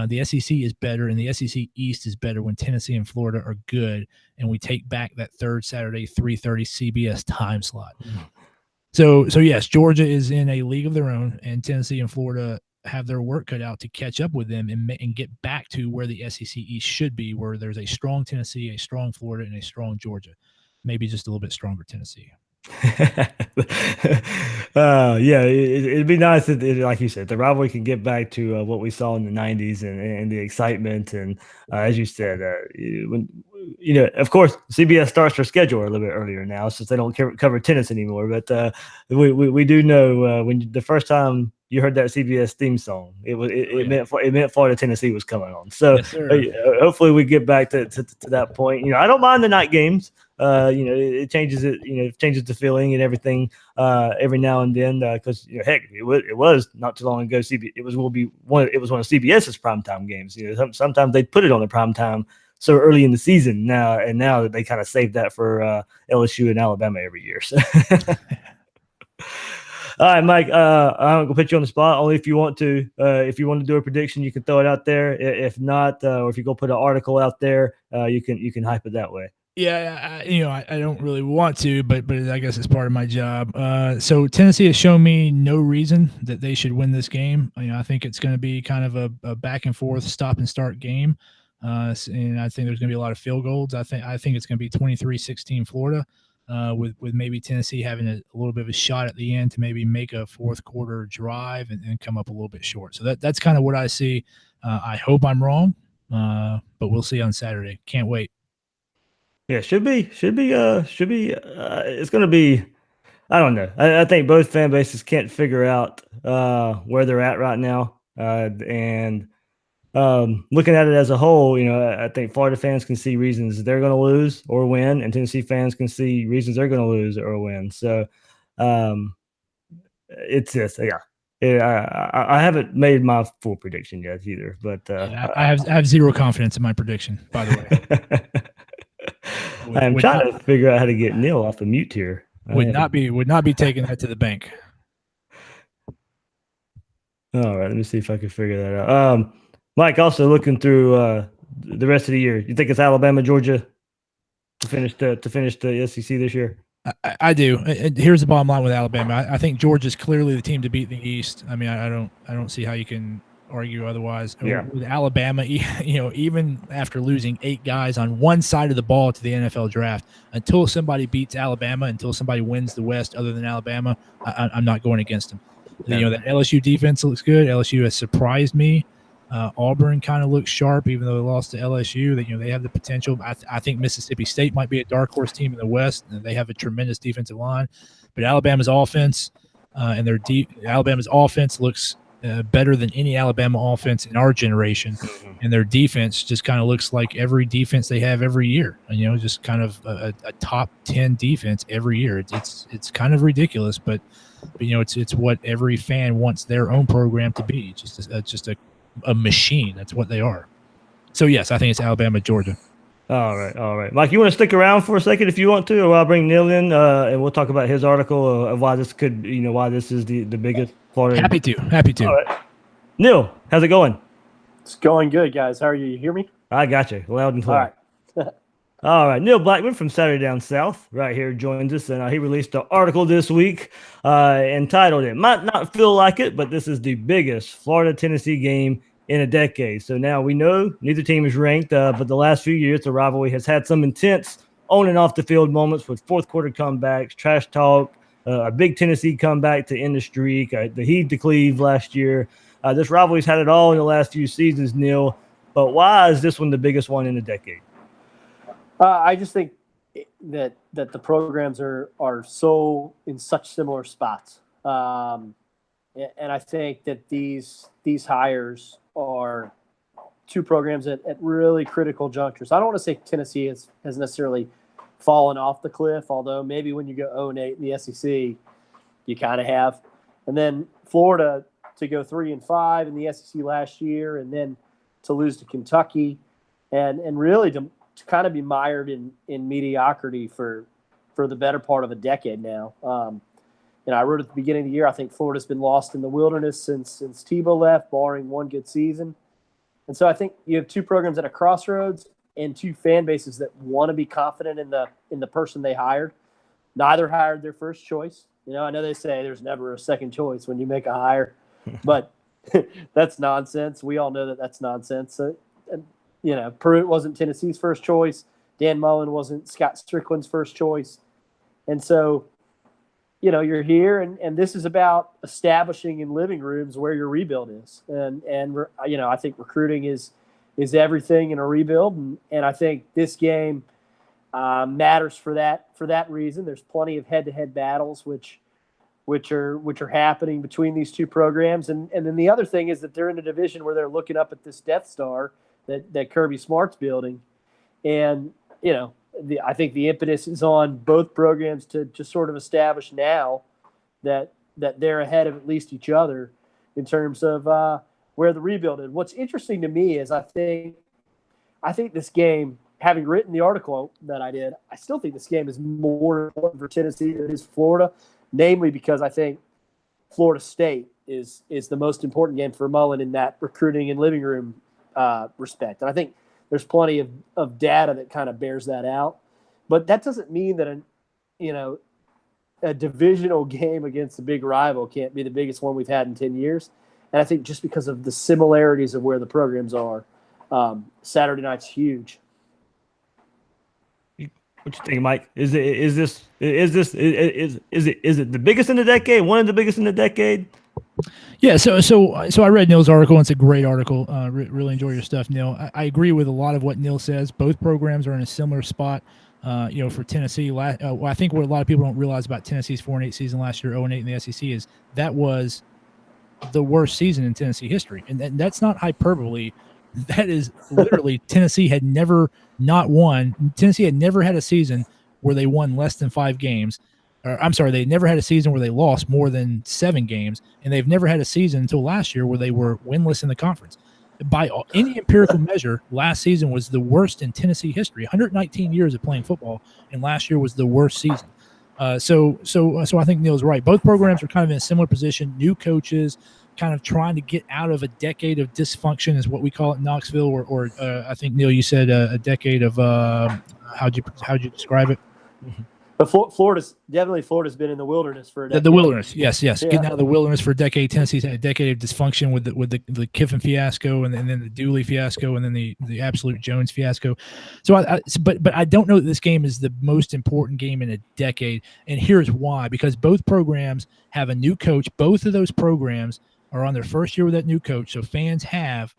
The SEC is better, and the SEC East is better when Tennessee and Florida are good, and we take back that third Saturday 3:30 CBS time slot. So yes, Georgia is in a league of their own, and Tennessee and Florida have their work cut out to catch up with them and get back to where the SEC East should be, where there's a strong Tennessee, a strong Florida, and a strong Georgia. Maybe just a little bit stronger Tennessee. It'd be nice that, like you said, the rivalry can get back to what we saw in the 90s and the excitement. And as you said, of course, CBS starts their schedule a little bit earlier now since they don't cover tennis anymore. But we do know when the first time you heard that CBS theme song, it meant Florida Tennessee was coming on. So yes, hopefully we get back to that point. I don't mind the night games. It changes it. It changes the feeling and everything every now and then. Because heck, it was not too long ago. It was one of CBS's primetime games. Sometimes they put it on the primetime so early in the season now that they kind of saved that for LSU and Alabama every year. So. All right, Mike. I'm gonna put you on the spot. Only if you want to. If you want to do a prediction, you can throw it out there. If not, or if you go put an article out there, you can hype it that way. Yeah, I don't really want to, but I guess it's part of my job. So Tennessee has shown me no reason that they should win this game. I think it's going to be kind of a back and forth, stop and start game, and I think there's going to be a lot of field goals. I think it's going to be 23-16 Florida, with maybe Tennessee having a little bit of a shot at the end to maybe make a fourth quarter drive and come up a little bit short. So that's kind of what I see. I hope I'm wrong, but we'll see on Saturday. Can't wait. Yeah, should be. It's going to be. I don't know. I think both fan bases can't figure out where they're at right now, and looking at it as a whole, I think Florida fans can see reasons they're going to lose or win, and Tennessee fans can see reasons they're going to lose or win. So, it's just I haven't made my full prediction yet either, but I have zero confidence in my prediction. By the way. I'm trying to figure out how to get Neil off the mute here. Would not be taking that to the bank. All right, let me see if I can figure that out. Mike, also looking through the rest of the year, you think it's Alabama, Georgia to finish the SEC this year? I do. Here's the bottom line with Alabama. I think Georgia's clearly the team to beat in the East. I mean, I don't see how you can argue otherwise. Yeah. With Alabama, even after losing 8 guys on one side of the ball to the NFL draft, until somebody beats Alabama, until somebody wins the West other than Alabama, I'm not going against them. Yeah. That LSU defense looks good. LSU has surprised me. Auburn kind of looks sharp, even though they lost to LSU. That they have the potential. I think Mississippi State might be a dark horse team in the West. And they have a tremendous defensive line, but Alabama's offense and Alabama's offense looks better than any Alabama offense in our generation, and their defense just kind of looks like every defense they have every year. And just kind of a top 10 defense every year. It's kind of ridiculous, but it's what every fan wants their own program to be. Just a machine. That's what they are. So yes, I think it's Alabama, Georgia. All right. Mike, you want to stick around for a second if you want to, or I'll bring Neil in and we'll talk about his article of why this could, why this is the biggest Florida. Happy to. All right. Neil, how's it going? It's going good, guys. How are you? You hear me? I got you. Loud and clear. All right. All right. Neil Blackmon from Saturday Down South right here joins us, and he released an article this week entitled, "It Might Not Feel Like It, but This is the Biggest Florida-Tennessee Game in a decade. So now we know neither team is ranked, but the last few years, the rivalry has had some intense on and off the field moments with fourth quarter comebacks, trash talk, a big Tennessee comeback to end the streak, the heat to Cleve last year. This rivalry's had it all in the last few seasons, Neil. But why is this one the biggest one in a decade? I just think that the programs are so in such similar spots, and I think that these hires are two programs at really critical junctures. I don't want to say Tennessee has necessarily fallen off the cliff, although maybe when you go 0-8 in the SEC, you kind of have, and then Florida to go 3-5 in the SEC last year, and then to lose to Kentucky, and really to kind of be mired in mediocrity for the better part of a decade now. I wrote at the beginning of the year, I think Florida's been lost in the wilderness since Tebow left, barring one good season. And so I think you have two programs at a crossroads and two fan bases that want to be confident in the person they hired. Neither hired their first choice. I know they say there's never a second choice when you make a hire, but that's nonsense. We all know that that's nonsense. Pruitt wasn't Tennessee's first choice. Dan Mullen wasn't Scott Strickland's first choice. And so, you're here, and this is about establishing in living rooms where your rebuild is. And I think recruiting is everything in a rebuild. And I think this game matters for that reason. There's plenty of head-to-head battles, which are happening between these two programs. And then the other thing is that they're in a division where they're looking up at this Death Star that Kirby Smart's building. And, I think the impetus is on both programs to sort of establish now that they're ahead of at least each other in terms of where the rebuild is. What's interesting to me is I think this game, having written the article that I did, I still think this game is more important for Tennessee than it is Florida, namely because I think Florida State is the most important game for Mullen in that recruiting and living room respect. And I think there's plenty of data that kind of bears that out. But that doesn't mean that a divisional game against a big rival can't be the biggest one we've had in 10 years. And I think just because of the similarities of where the programs are, Saturday night's huge. What you think, Mike? Is it the biggest in the decade? One of the biggest in the decade? Yeah, so I read Neil's article, and it's a great article. Really enjoy your stuff, Neil. I agree with a lot of what Neil says. Both programs are in a similar spot. For Tennessee, I think what a lot of people don't realize about Tennessee's 4-8 season last year, 0-8 in the SEC, is that was the worst season in Tennessee history, and that's not hyperbole. That is literally Tennessee had never not won. Tennessee had never had a season where they won less than 5 games. They never had a season where they lost more than 7 games, and they've never had a season until last year where they were winless in the conference. By any empirical measure, last season was the worst in Tennessee history. 119 years of playing football, and last year was the worst season. So I think Neil's right. Both programs are kind of in a similar position. New coaches, kind of trying to get out of a decade of dysfunction, is what we call it in Knoxville, or I think Neil, you said a decade of how'd you describe it? But Florida's been in the wilderness for a decade. The wilderness, yes. Yeah. Getting out of the wilderness for a decade. Tennessee's had a decade of dysfunction with the Kiffin fiasco, and then the Dooley fiasco, and then the absolute Jones fiasco. So, but I don't know that this game is the most important game in a decade, and here's why: because both programs have a new coach. Both of those programs are on their first year with that new coach, so fans of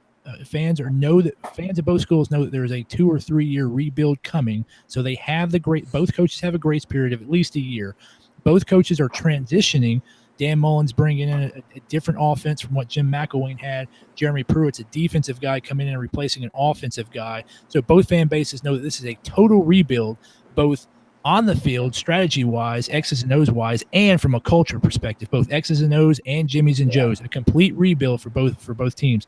both schools know that there is a 2 or 3 year rebuild coming. So they have both coaches have a grace period of at least a year. Both coaches are transitioning. Dan Mullen's bringing in a different offense from what Jim McElwain had. Jeremy Pruitt's a defensive guy coming in and replacing an offensive guy. So both fan bases know that this is a total rebuild, both on the field, strategy-wise, X's and O's wise, and from a culture perspective, both X's and O's and Jimmy's and Joe's, a complete rebuild for both teams.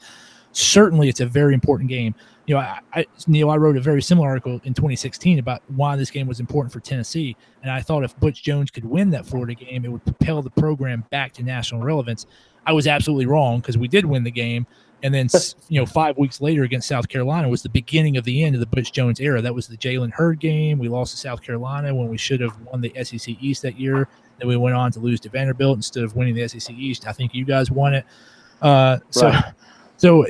Certainly, it's a very important game. Neil, I wrote a very similar article in 2016 about why this game was important for Tennessee, and I thought if Butch Jones could win that Florida game, it would propel the program back to national relevance. I was absolutely wrong because we did win the game, and then 5 weeks later against South Carolina was the beginning of the end of the Butch Jones era. That was the Jalen Hurd game. We lost to South Carolina when we should have won the SEC East that year. Then we went on to lose to Vanderbilt instead of winning the SEC East. I think you guys won it. Right. So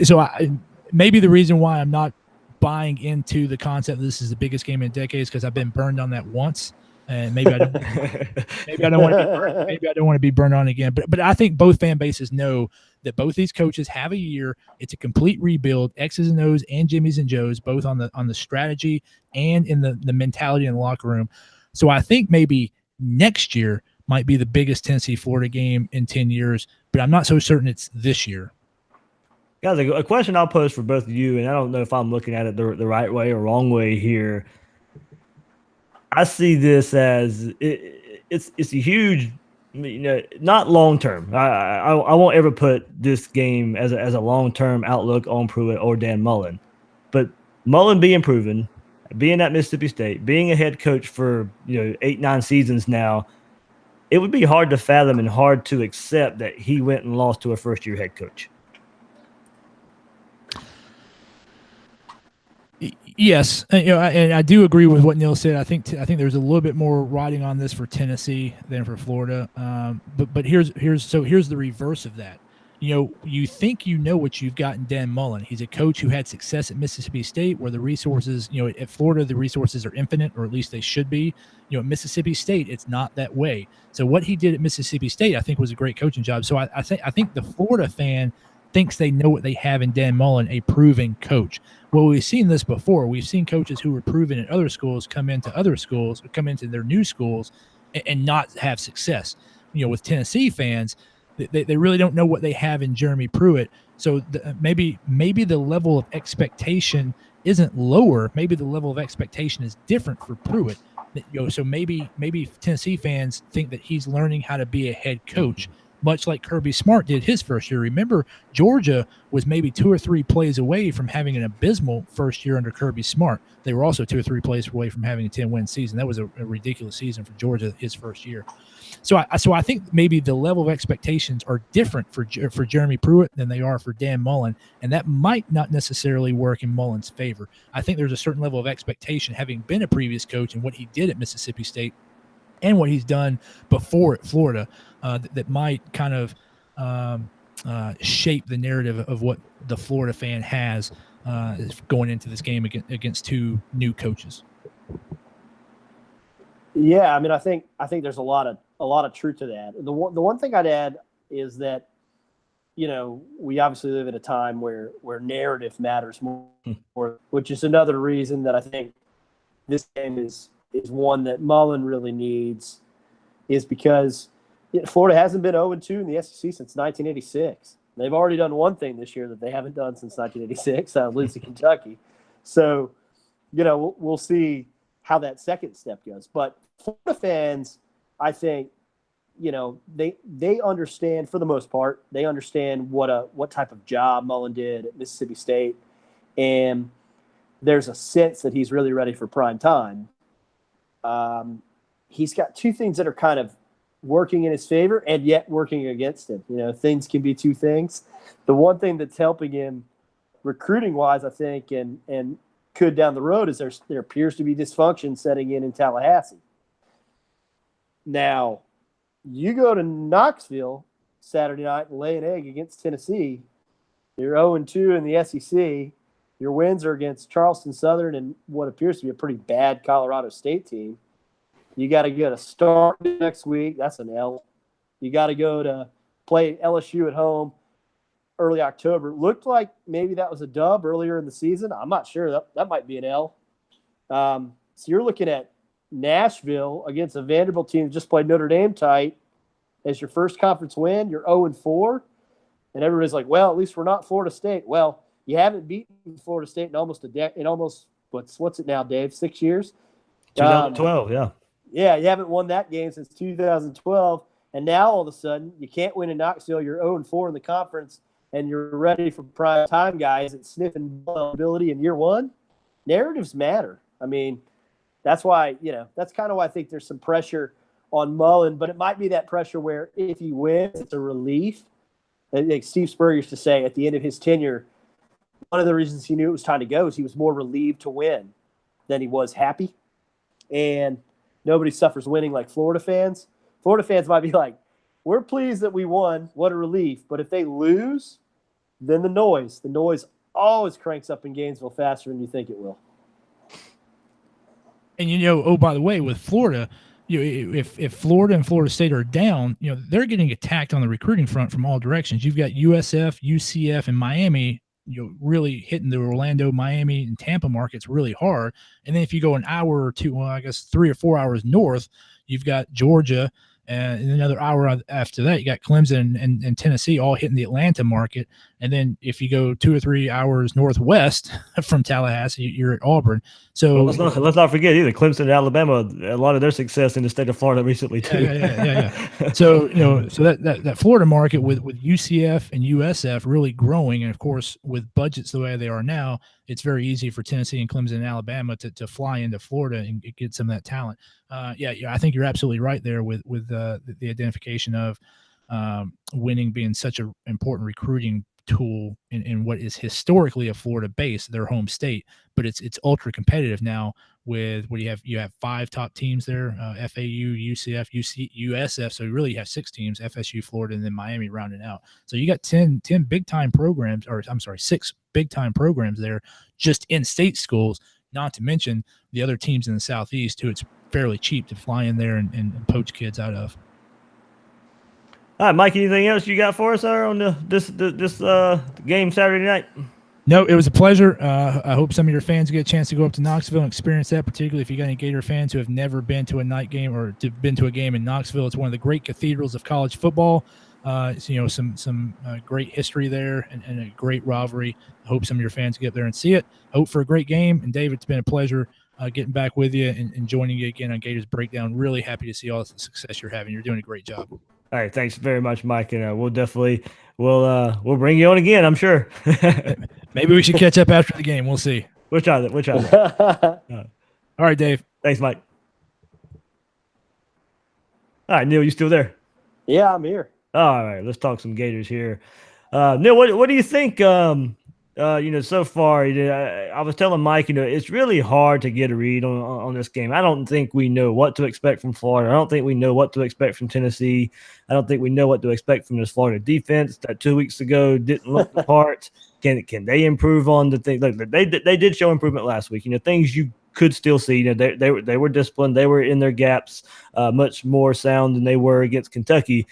maybe the reason why I'm not buying into the concept that this is the biggest game in decades because I've been burned on that once, and maybe I don't want to be burned on again. But I think both fan bases know that both these coaches have a year. It's a complete rebuild, X's and O's and Jimmys and Joes, both on the strategy and in the mentality in the locker room. So I think maybe next year might be the biggest Tennessee-Florida game in 10 years, but I'm not so certain it's this year. Guys, a question I'll pose for both of you, and I don't know if I'm looking at it the right way or wrong way here. I see this as it's a huge, not long term. I won't ever put this game as a long term outlook on Pruitt or Dan Mullen, but Mullen being proven, being at Mississippi State, being a head coach for 8-9 seasons now, it would be hard to fathom and hard to accept that he went and lost to a first year head coach. Yes, and I do agree with what Neil said. I think there's a little bit more riding on this for Tennessee than for Florida. But here's the reverse of that. You think what you've got in Dan Mullen. He's a coach who had success at Mississippi State, where the resources, at Florida, the resources are infinite, or at least they should be. At Mississippi State, it's not that way. So what he did at Mississippi State, I think, was a great coaching job. So I think the Florida fan thinks they know what they have in Dan Mullen, a proven coach. Well, we've seen this before. We've seen coaches who were proven at other schools come into their new schools and not have success. With Tennessee fans, they really don't know what they have in Jeremy Pruitt. So maybe the level of expectation isn't lower. Maybe the level of expectation is different for Pruitt. So maybe Tennessee fans think that he's learning how to be a head coach, much like Kirby Smart did his first year. Remember, Georgia was maybe 2 or 3 plays away from having an abysmal first year under Kirby Smart. They were also 2 or 3 plays away from having a 10-win season. That was a ridiculous season for Georgia his first year. So I think maybe the level of expectations are different for Jeremy Pruitt than they are for Dan Mullen, and that might not necessarily work in Mullen's favor. I think there's a certain level of expectation, having been a previous coach and what he did at Mississippi State and what he's done before at Florida, that might kind of shape the narrative of what the Florida fan has going into this game against 2 new coaches. Yeah, I mean, I think there's a lot of truth to that. The one thing I'd add is that, we obviously live at a time where narrative matters more, which is another reason that I think this game is one that Mullen really needs, is because Florida hasn't been 0-2 in the SEC since 1986. They've already done one thing this year that they haven't done since 1986, lose to Kentucky. So, we'll see how that second step goes. But Florida fans, I think, they understand, for the most part, they understand what type of job Mullen did at Mississippi State, and there's a sense that he's really ready for prime time. He's got 2 things that are kind of working in his favor and yet working against him. Things can be 2 things. The one thing that's helping him recruiting wise, I think, and could down the road, is there appears to be dysfunction setting in Tallahassee. Now, you go to Knoxville Saturday night and lay an egg against Tennessee. You're 0-2 in the SEC. Your wins are against Charleston Southern and what appears to be a pretty bad Colorado State team. You got to go to start next week. That's an L. You got to go to play LSU at home early October. Looked like maybe that was a dub earlier in the season. I'm not sure. That might be an L. So you're looking at Nashville against a Vanderbilt team that just played Notre Dame tight as your first conference win. You're 0-4. And everybody's like, well, at least we're not Florida State. Well, you haven't beaten Florida State in almost what's it now, Dave? 6 years? 2012, yeah. Yeah, you haven't won that game since 2012, and now all of a sudden you can't win in Knoxville. You're 0-4 in the conference, and you're ready for prime time guys at sniffing ability in year 1. Narratives matter. I mean, that's why that's kind of why I think there's some pressure on Mullen, but it might be that pressure where if he wins, it's a relief. Like Steve Spurrier used to say at the end of his tenure, one of the reasons he knew it was time to go is he was more relieved to win than he was happy, and nobody suffers winning like Florida fans. Florida fans might be like, we're pleased that we won. What a relief. But if they lose, then the noise always cranks up in Gainesville faster than you think it will. And oh, by the way, with Florida, if Florida and Florida State are down, they're getting attacked on the recruiting front from all directions. You've got USF, UCF, and Miami, really hitting the Orlando, Miami, and Tampa markets really hard. And then if you go an hour or two, well, I guess 3 or 4 hours north, you've got Georgia. And another hour after that, you got Clemson and Tennessee all hitting the Atlanta market. And then if you go 2 or 3 hours northwest from Tallahassee, you're at Auburn. So let's not forget either Clemson and Alabama. A lot of their success in the state of Florida recently too. Yeah. So so that Florida market with UCF and USF really growing, and of course with budgets the way they are now, it's very easy for Tennessee and Clemson and Alabama to fly into Florida and get some of that talent. I think you're absolutely right there with the identification of winning being such an important recruiting tool in what is historically a Florida base, their home state, but it's ultra competitive now with what you have 5 top teams there, FAU, UCF, USF. So you really have 6 teams, FSU, Florida, and then Miami rounding out. So you got 10 big time programs, or I'm sorry, 6 big time programs there, just in state schools, not to mention the other teams in the Southeast who it's fairly cheap to fly in there and poach kids out of. All right, Mike, anything else you got for us on this game Saturday night? No, it was a pleasure. I hope some of your fans get a chance to go up to Knoxville and experience that, particularly if you got any Gator fans who have never been to a night game or been to a game in Knoxville. It's one of the great cathedrals of college football. Some great history there and a great rivalry. I hope some of your fans get up there and see it. I hope for a great game. And Dave, it's been a pleasure getting back with you and joining you again on Gators Breakdown. Really happy to see all the success you're having. You're doing a great job. All right, thanks very much, Mike, and we'll definitely we'll bring you on again, I'm sure. Maybe we should catch up after the game. We'll see. We'll try that. All right, Dave. Thanks, Mike. All right, Neil, you still there? Yeah, I'm here. All right, let's talk some Gators here. Neil, what do you think? So far, I was telling Mike, it's really hard to get a read on this game. I don't think we know what to expect from Florida. I don't think we know what to expect from Tennessee. I don't think we know what to expect from this Florida defense that 2 weeks ago didn't look the part. Can they improve on the thing? Look, they did show improvement last week. Things you could still see. They were disciplined. They were in their gaps, much more sound than they were against Kentucky.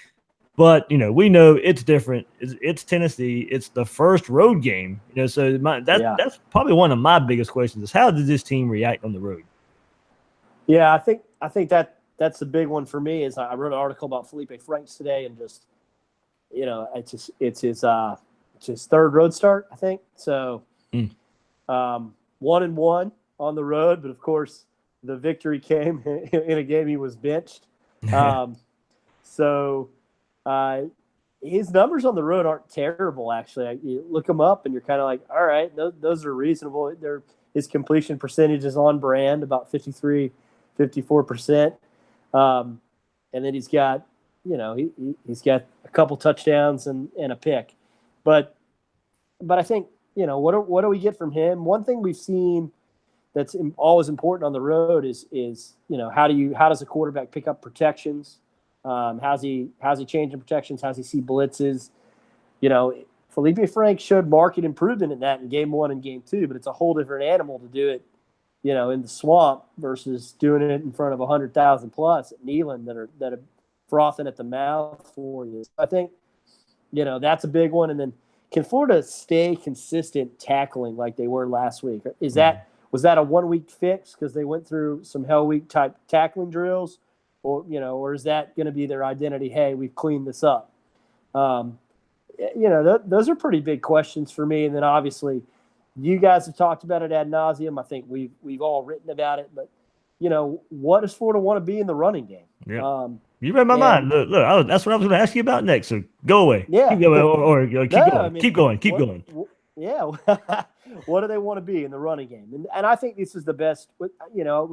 But, we know it's different. It's Tennessee. It's the first road game. So that's probably one of my biggest questions is how did this team react on the road? Yeah, I think that's the big one for me is I wrote an article about Felipe Franks today and just, it's his third road start, I think. So 1-1 on the road, but of course the victory came in a game he was benched. His numbers on the road aren't terrible, actually. You look them up, and you're kind of like, all right, those are reasonable. His completion percentage is on brand, about 53, 54%. And then he's got, he's got a couple touchdowns and a pick. But I think, what do we get from him? One thing we've seen that's always important on the road is how does a quarterback pick up protections? How's he changing protections? How's he see blitzes? Felipe Franks showed marked improvement in that in game 1 and game 2, but it's a whole different animal to do it, in the swamp versus doing it in front of 100,000 plus at Neyland that are frothing at the mouth for you. So I think, that's a big one. And then can Florida stay consistent tackling like they were last week? Was that a 1 week fix because they went through some Hell Week type tackling drills? Or is that going to be their identity? Hey, we've cleaned this up. Those are pretty big questions for me. And then obviously, you guys have talked about it ad nauseum. I think we've all written about it. But what does Florida want to be in the running game? Yeah. You read my mind. Look, that's what I was going to ask you about next. So go away. Yeah. Keep going, or keep going. Keep going. Yeah. What do they want to be in the running game? And I think this is the best. With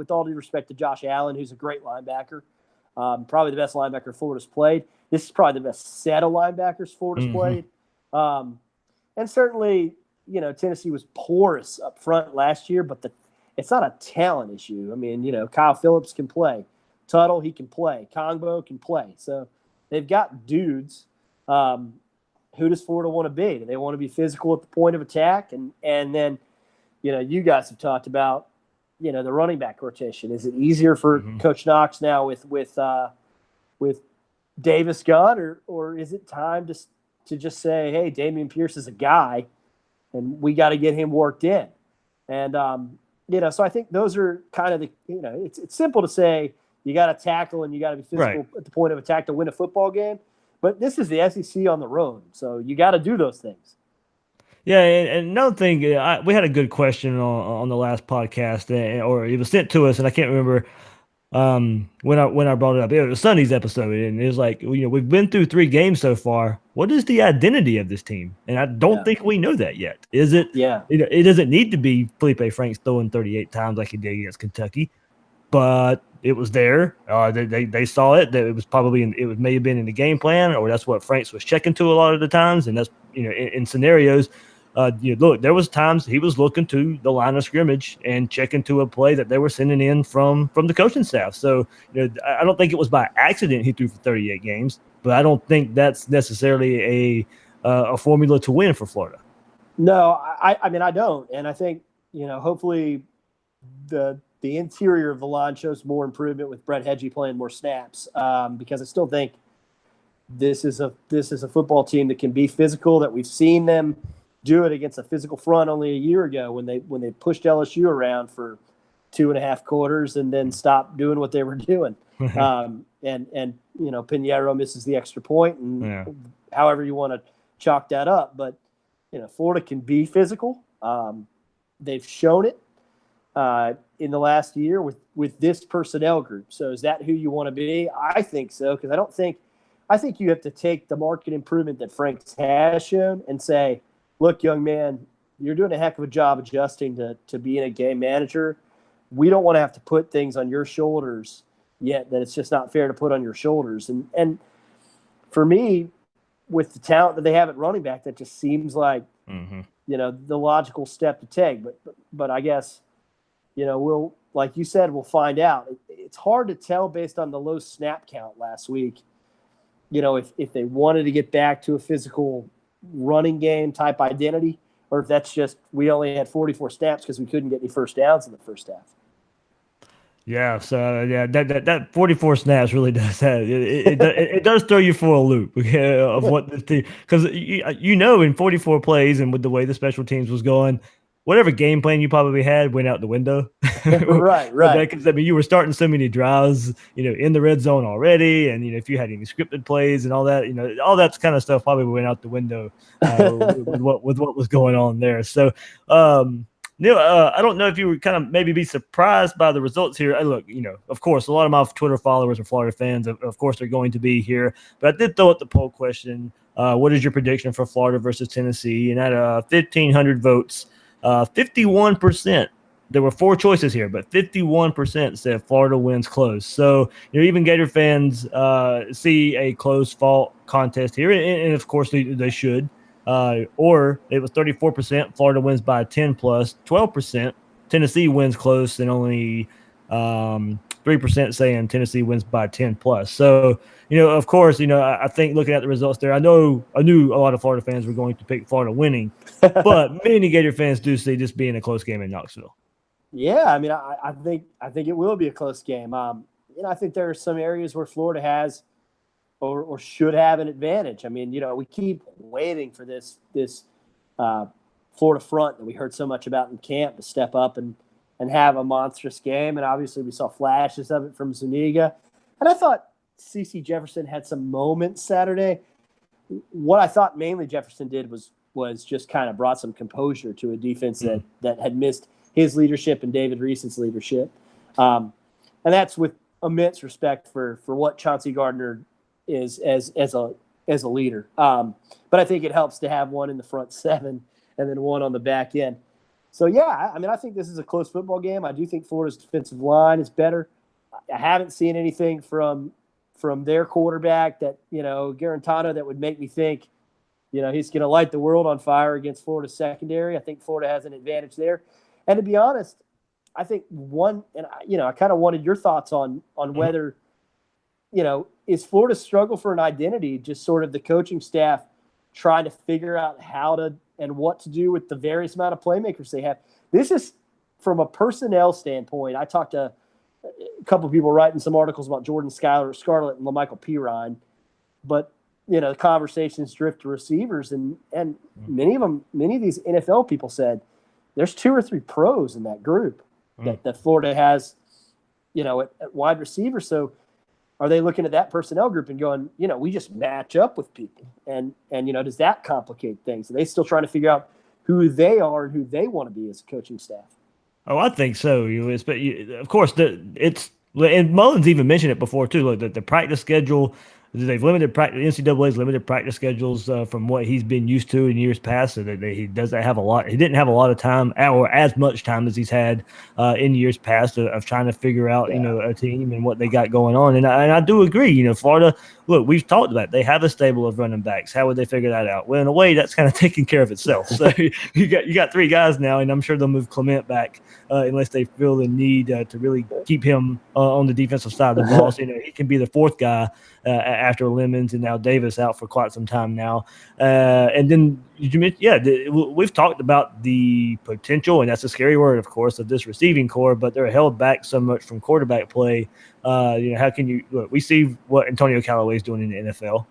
all due respect to Josh Allen, who's a great linebacker. Probably the best linebacker Florida's played. This is probably the best set of linebackers Florida's played. And certainly, Tennessee was porous up front last year, but it's not a talent issue. I mean, Kyle Phillips can play. Tuttle, he can play. Kongbo can play. So they've got dudes. who does Florida want to be? Do they want to be physical at the point of attack? And then, you guys have talked about, the running back rotation. Is it easier for Coach Knox now with Davis gone, or is it time to just say, hey, Dameon Pierce is a guy, and we got to get him worked in? And so I think those are kind of the it's simple to say you got to tackle and you got to be physical at the point of attack to win a football game. But this is the SEC on the road, so you got to do those things. Yeah, and another thing, we had a good question on the last podcast, or it was sent to us, and I can't remember when I brought it up. It was Sunday's episode, and it was like, we've been through 3 games so far. What is the identity of this team? And I don't think we know that yet. Is it? Yeah. It doesn't need to be Felipe Franks throwing 38 times like he did against Kentucky, but it was there. They saw it. That it was probably may have been in the game plan, or that's what Franks was checking to a lot of the times. And that's in scenarios. Look, there was times he was looking to the line of scrimmage and checking to a play that they were sending in from the coaching staff. So I don't think it was by accident he threw for 38 games, but I don't think that's necessarily a formula to win for Florida. No, I mean I don't, and I think hopefully the interior of the line shows more improvement with Brett Hedgie playing more snaps, because I still think this is a football team that can be physical. That we've seen them do it against a physical front only a year ago when they pushed LSU around for 2.5 quarters and then stopped doing what they were doing. And Pinheiro misses the extra point, and however you want to chalk that up, but Florida can be physical. They've shown it in the last year with this personnel group. So is that who you want to be? I think so, because I think you have to take the market improvement that Franks has shown and say, look, young man, you're doing a heck of a job adjusting to being a game manager. We don't want to have to put things on your shoulders yet that it's just not fair to put on your shoulders. And for me, with the talent that they have at running back, that just seems like the logical step to take. But I guess we'll, like you said, we'll find out. It's hard to tell based on the low snap count last week. If they wanted to get back to a physical running game type identity, or if that's just we only had 44 snaps because we couldn't get any first downs in the first half. Yeah, so that 44 snaps really does that. It does throw you for a loop of what the team, because in 44 plays and with the way the special teams was going, whatever game plan you probably had went out the window. Right. Because you were starting so many drives, in the red zone already, and if you had any scripted plays and all that, all that kind of stuff probably went out the window with what was going on there. So, Neil, I don't know if you were kind of maybe be surprised by the results here. Look, of course, a lot of my Twitter followers are Florida fans. Of course, they're going to be here. But I did throw out the poll question. What is your prediction for Florida versus Tennessee? And at 1,500 votes, 51%. There were 4 choices here, but 51% said Florida wins close. So, even Gator fans see a close-fought contest here, and of course they should. Or it was 34%, Florida wins by 10 plus, 12%, Tennessee wins close, and only 3% saying Tennessee wins by 10 plus. So, of course, I think looking at the results there, I knew a lot of Florida fans were going to pick Florida winning, but many Gator fans do see this being a close game in Knoxville. Yeah, I mean, I think it will be a close game. I think there are some areas where Florida has or should have an advantage. I mean, we keep waiting for this Florida front that we heard so much about in camp to step up and have a monstrous game. And obviously we saw flashes of it from Zuniga. And I thought CeCe Jefferson had some moments Saturday. What I thought mainly Jefferson did was just kind of brought some composure to a defense that had missed his leadership and David Reese's leadership. And that's with immense respect for what Chauncey Gardner is as a leader. But I think it helps to have one in the front 7 and then one on the back end. So, yeah, I mean, I think this is a close football game. I do think Florida's defensive line is better. I haven't seen anything from their quarterback that, Garantano, that would make me think, he's going to light the world on fire against Florida's secondary. I think Florida has an advantage there. And to be honest, I think I kind of wanted your thoughts on whether, is Florida's struggle for an identity just sort of the coaching staff trying to figure out how to and what to do with the various amount of playmakers they have. This is from a personnel standpoint. I talked to a couple of people writing some articles about Jordan Scarlett and LaMichael Pirine, but the conversations drift to receivers, and many of these NFL people said there's 2 or 3 pros in that group that Florida has, at wide receiver. So are they looking at that personnel group and going, we just match up with people, and does that complicate things? Are they still trying to figure out who they are and who they want to be as a coaching staff? Oh, I think so. But of course, and Mullen's even mentioned it before too. Look, the practice schedule, they've limited practice. NCAA's limited practice schedules from what he's been used to in years past. So that he doesn't have a lot. He didn't have a lot of time, or as much time as he's had in years past of trying to figure out a team and what they got going on. And I do agree. Florida. Look, we've talked about it. They have a stable of running backs. How would they figure that out? Well, in a way, that's kind of taking care of itself. So you got 3 guys now, and I'm sure they'll move Clement back unless they feel the need to really keep him on the defensive side of the ball. So, he can be the 4th guy after Lemons and now Davis out for quite some time now. And then we've talked about the potential, and that's a scary word, of course, of this receiving core, but they're held back so much from quarterback play. How can you look? We see what Antonio Callaway is doing in the NFL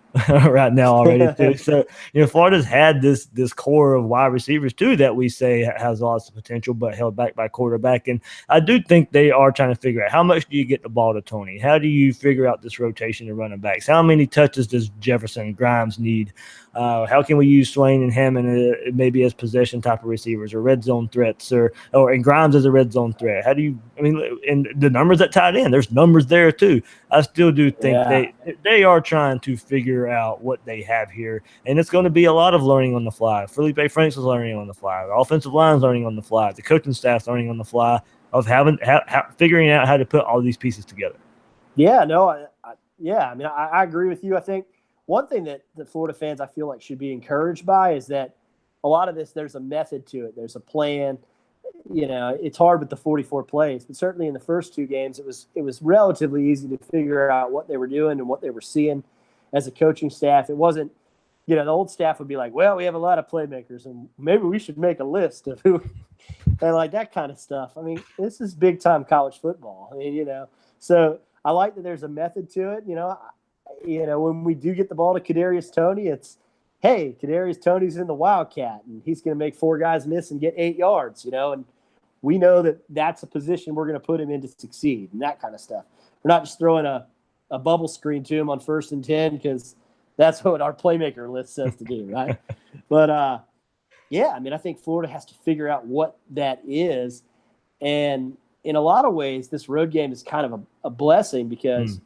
right now already too. So Florida's had this core of wide receivers too that we say has lots of potential, but held back by quarterback. And I do think they are trying to figure out how much do you get the ball to Tony? How do you figure out this rotation of running backs? How many touches does Jefferson Grimes need? How can we use Swain and Hammond maybe as possession type of receivers or red zone threats or Grimes as a red zone threat? And the numbers at tight end, there's numbers there too. I still do think they are trying to figure out what they have here, and it's going to be a lot of learning on the fly. Felipe Franks is learning on the fly. The offensive line is learning on the fly. The coaching staff's learning on the fly of figuring out how to put all these pieces together. Yeah, no, I agree with you. I think one thing that the Florida fans I feel like should be encouraged by is that a lot of this, there's a method to it. There's a plan. It's hard with the 44 plays, but certainly in the first 2 games, it was relatively easy to figure out what they were doing and what they were seeing as a coaching staff. It wasn't, the old staff would be like, well, we have a lot of playmakers and maybe we should make a list of who, and like that kind of stuff. This is big time college football. So I like that there's a method to it. When we do get the ball to Kadarius Toney, it's, hey, Kadarius Toney's in the Wildcat, and he's going to make 4 guys miss and get 8 yards, and we know that that's a position we're going to put him in to succeed and that kind of stuff. We're not just throwing a bubble screen to him on 1st and 10 because that's what our playmaker list says to do, right? But, I think Florida has to figure out what that is. And in a lot of ways, this road game is kind of a blessing because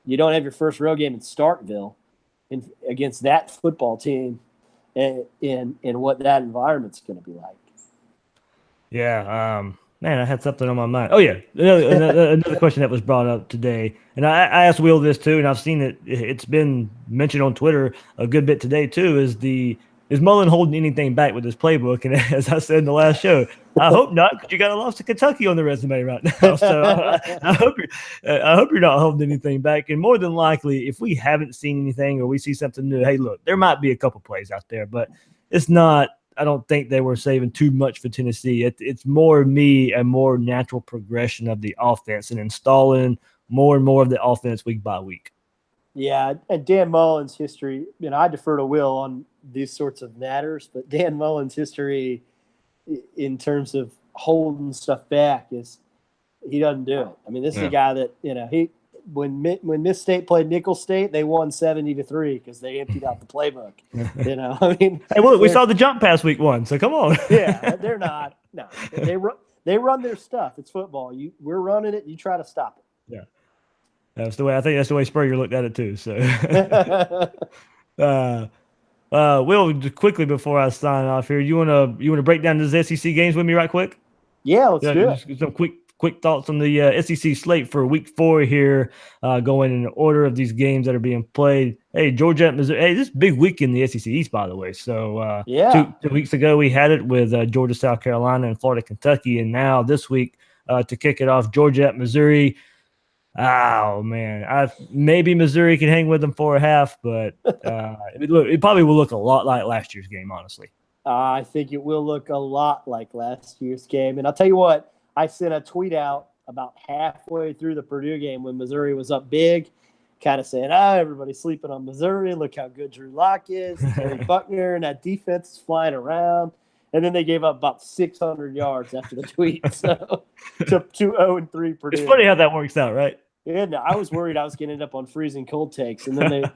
you don't have your first road game in Starkville against that football team and what that environment's going to be like. Yeah. Man, I had something on my mind. Oh, yeah. Another question that was brought up today. And I asked Will this too, and I've seen it's been mentioned on Twitter a good bit today too, is Mullen holding anything back with his playbook? And as I said in the last show, I hope not, because you got a loss to Kentucky on the resume right now. So I hope you're not holding anything back. And more than likely, if we haven't seen anything or we see something new, hey, look, there might be a couple plays out there, but it's not. I don't think they were saving too much for Tennessee. It's more a more natural progression of the offense and installing more and more of the offense week by week. Yeah, and Dan Mullen's history, I defer to Will on these sorts of matters, but Dan Mullen's history in terms of holding stuff back is he doesn't do it. This is a guy that, when Miss State played Nicholls State, they won 70-3 because they emptied out the playbook. Hey, look, we saw the jump pass week 1, so come on. Yeah, they're not. No, they run their stuff. It's football. We're running it. You try to stop it. Yeah, I think that's the way Spurrier looked at it too. So, Will, just quickly before I sign off here, you wanna break down those SEC games with me right quick? Yeah, let's do it. Some quick thoughts on the SEC slate for week 4 here, going in order of these games that are being played. Hey, Georgia at Missouri. Hey, this is a big week in the SEC East, by the way. So 2 weeks ago we had it with Georgia, South Carolina, and Florida, Kentucky, and now this week to kick it off, Georgia at Missouri. Oh man, maybe Missouri can hang with them for a half, but it probably will look a lot like last year's game, honestly. I think it will look a lot like last year's game. And I'll tell you what, I sent a tweet out about halfway through the Purdue game when Missouri was up big, kind of saying, everybody's sleeping on Missouri. Look how good Drew Lock is, Terry Buckner, and that defense is flying around. And then they gave up about 600 yards after the tweet. So to 0-3 Purdue. It's funny how that works out, right? Yeah, no, I was worried I was going to end up on freezing cold takes, and then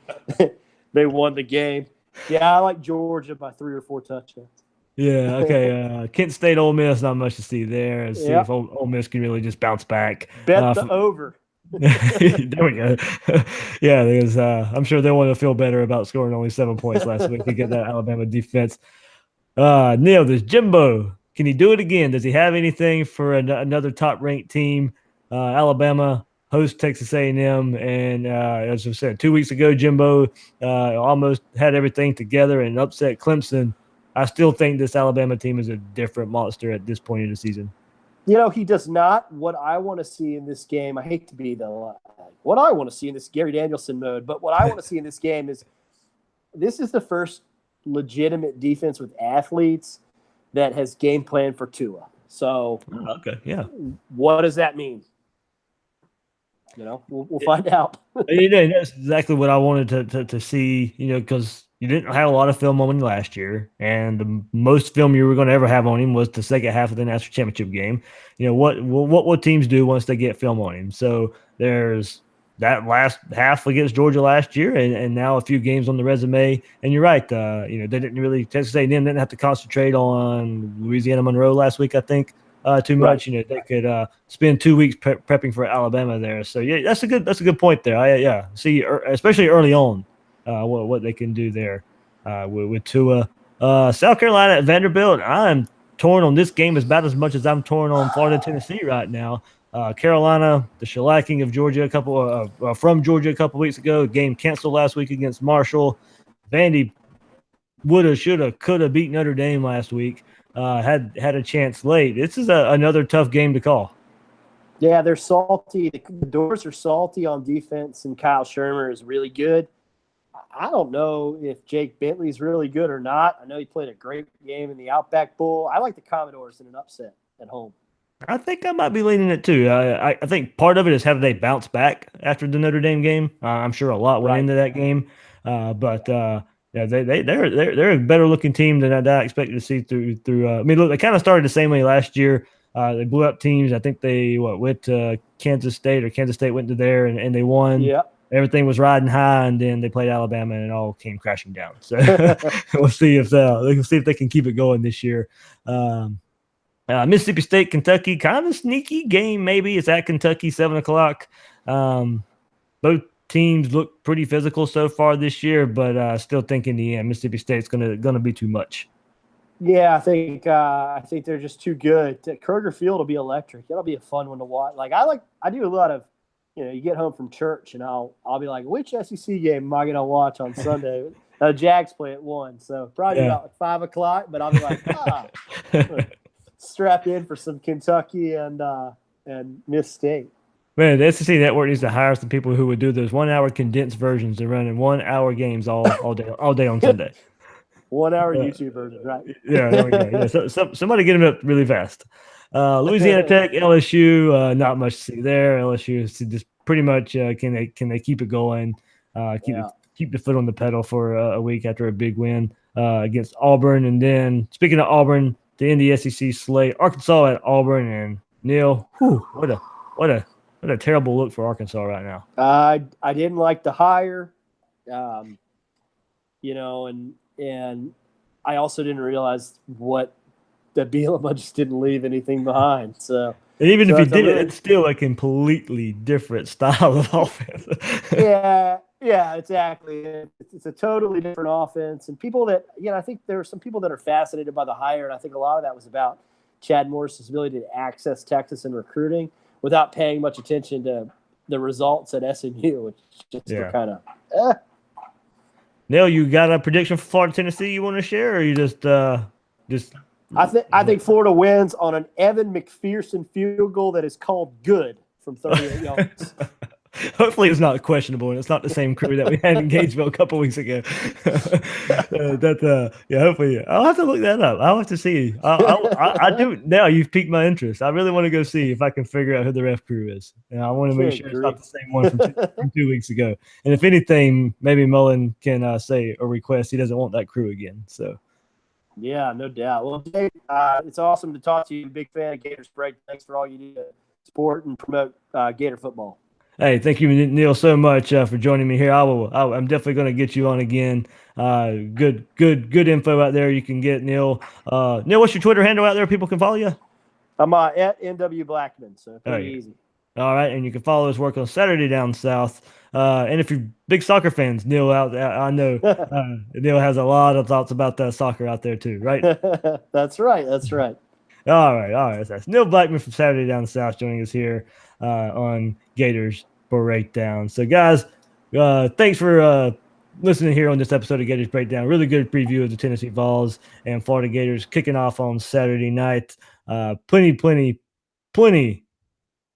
they won the game. Yeah, I like Georgia by 3 or 4 touchdowns. Yeah, okay. Kent State, Ole Miss, not much to see there. Let's see if Ole Miss can really just bounce back. Bet the over. There we go. Yeah, because I'm sure they want to feel better about scoring only 7 points last week to get that Alabama defense. Neil, there's Jimbo. Can he do it again? Does he have anything for another top-ranked team? Alabama host Texas A&M, and as I said, 2 weeks ago, Jimbo almost had everything together and upset Clemson. I still think this Alabama team is a different monster at this point in the season. You know, he does not. What I want to see in this game, I hate to be what I want to see in this Gary Danielson mode, but what I want to see in this game is this is the first legitimate defense with athletes that has game plan for Tua. So, okay, yeah. What does that mean? You know, we'll find out. That's exactly what I wanted to see, because you didn't have a lot of film on him last year, and the most film you were going to ever have on him was the second half of the national championship game. What will teams do once they get film on him? So there's that last half against Georgia last year, and now a few games on the resume. And you're right, they didn't really Texas A&M didn't have to concentrate on Louisiana Monroe last week, I think. Too much, right. They could spend 2 weeks prepping for Alabama there. So yeah, that's a good point there. See, especially early on, what they can do there with Tua. South Carolina at Vanderbilt. I'm torn on this game about as much as I'm torn on Florida Tennessee right now. Carolina, the shellacking of Georgia from Georgia a couple weeks ago. Game canceled last week against Marshall. Vandy woulda, shoulda, coulda beat Notre Dame last week. Had a chance late. This is another tough game to call. Yeah, they're salty. The doors are salty on defense, and Kyle Shermer is really good. I don't know if Jake Bentley's really good or not. I know he played a great game in the Outback Bowl. I like the Commodores in an upset at home. I think I might be leaning it too. I think part of it is how do they bounce back after the Notre Dame game. I'm sure a lot went into that game, but yeah, they're a better looking team than I expected to see through. I mean, look, they kind of started the same way last year. They blew up teams. I think they went to Kansas State, or Kansas State went to there and they won. Yeah. Everything was riding high, and then they played Alabama, and it all came crashing down. So we'll see if they can keep it going this year. Mississippi State, Kentucky, kind of a sneaky game. Maybe it's at Kentucky, 7:00. Both teams look pretty physical so far this year, but still think in the end Mississippi State's gonna be too much. Yeah, I think they're just too good. Kroger Field will be electric. It'll be a fun one to watch. I do a lot of, you get home from church and I'll be like, which SEC game am I gonna watch on Sunday? Jags play at 1, so probably about 5:00. But I'll be like, strap in for some Kentucky and Miss State. Man, the SEC Network needs to hire some people who would do those 1 hour condensed versions. They're running 1 hour games all day on Sunday. 1 hour YouTube version, right? Yeah, there we go. Yeah, so somebody get them up really fast. Louisiana Tech, LSU, not much to see there. LSU is just pretty much can they keep it going, keep the foot on the pedal for a week after a big win against Auburn. And then speaking of Auburn, to end the SEC slate, Arkansas at Auburn, and Neil, what a terrible look for Arkansas right now. I didn't like the hire, and I also didn't realize that Bielema just didn't leave anything behind. So even if he did it, it's still a completely different style of offense. Yeah, exactly. It's a totally different offense, and people that I think there are some people that are fascinated by the hire, and I think a lot of that was about Chad Morris's ability to access Texas in recruiting without paying much attention to the results at SMU, which just kind of. Neil, you got a prediction for Florida Tennessee you want to share, or you just? I think Florida wins on an Evan McPherson field goal that is called good from 38 yards. Hopefully it's not questionable and it's not the same crew that we had in Gainesville a couple weeks ago. Hopefully I'll have to look that up. I'll have to see. I do now. You've piqued my interest. I really want to go see if I can figure out who the ref crew is. And I want to make sure it's not the same one from 2 weeks ago. And if anything, maybe Mullen can say or request he doesn't want that crew again. So. Yeah, no doubt. Well, Dave, it's awesome to talk to you. Big fan of Gators Break. Thanks for all you do to support and promote Gator football. Hey, thank you, Neil, so much for joining me here. I'm definitely going to get you on again. Good info out there. You can get Neil. Neil, what's your Twitter handle out there? People can follow you. I'm at NW Blackmon, so pretty easy. All right, and you can follow his work on Saturday Down South. And if you're big soccer fans, Neil I know Neil has a lot of thoughts about that soccer out there too, right? That's right. That's right. All right. That's Neil Blackmon from Saturday Down South joining us here on Gators Breakdown. So, guys, thanks for listening here on this episode of Gators Breakdown. Really good preview of the Tennessee Vols and Florida Gators kicking off on Saturday night. Plenty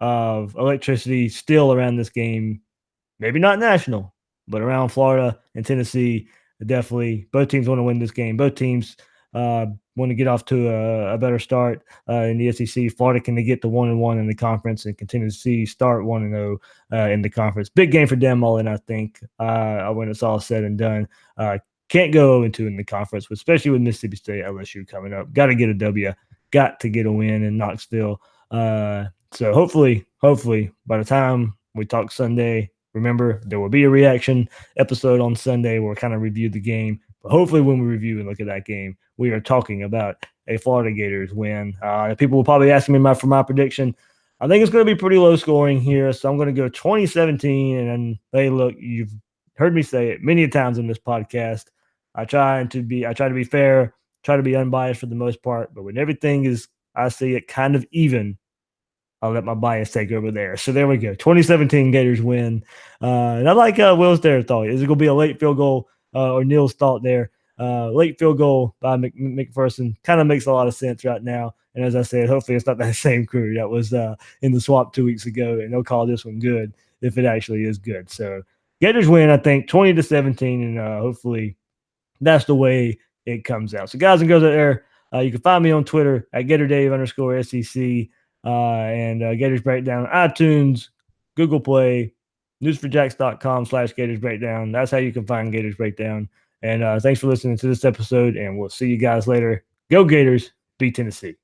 of electricity still around this game. Maybe not national, but around Florida and Tennessee. Definitely, both teams want to win this game. Both teams want to get off to a better start in the SEC. Florida can get to 1-1 in the conference, and Tennessee start 1-0 in the conference. Big game for Dan Mullen, I think, when it's all said and done. Can't go 0-2 in the conference, especially with Mississippi State, LSU coming up. Got to get a W. Got to get a win in Knoxville. So hopefully, by the time we talk Sunday, remember, there will be a reaction episode on Sunday where we kind of review the game. But hopefully when we review and look at that game, we are talking about a Florida Gators win. People will probably ask me for my prediction. I think it's going to be pretty low scoring here, so I'm going to go 2017. And hey, look, you've heard me say it many times in this podcast. I try to be fair, try to be unbiased for the most part. But when everything is, I see it kind of even, I'll let my bias take over there. So there we go. 2017 Gators win. And I like Will's there thought. Is it going to be a late field goal or Neil's thought there? Late field goal by McPherson kind of makes a lot of sense right now. And as I said, hopefully it's not that same crew that was in the swap 2 weeks ago, and they'll call this one good if it actually is good. So Gators win, I think, 20-17, and hopefully that's the way it comes out. So guys and girls out there, you can find me on Twitter at GatorDave_SEC. And Gators Breakdown, iTunes, Google Play, newsforjacks.com/Gators Breakdown. That's how you can find Gators Breakdown. And thanks for listening to this episode, and we'll see you guys later. Go Gators, beat Tennessee.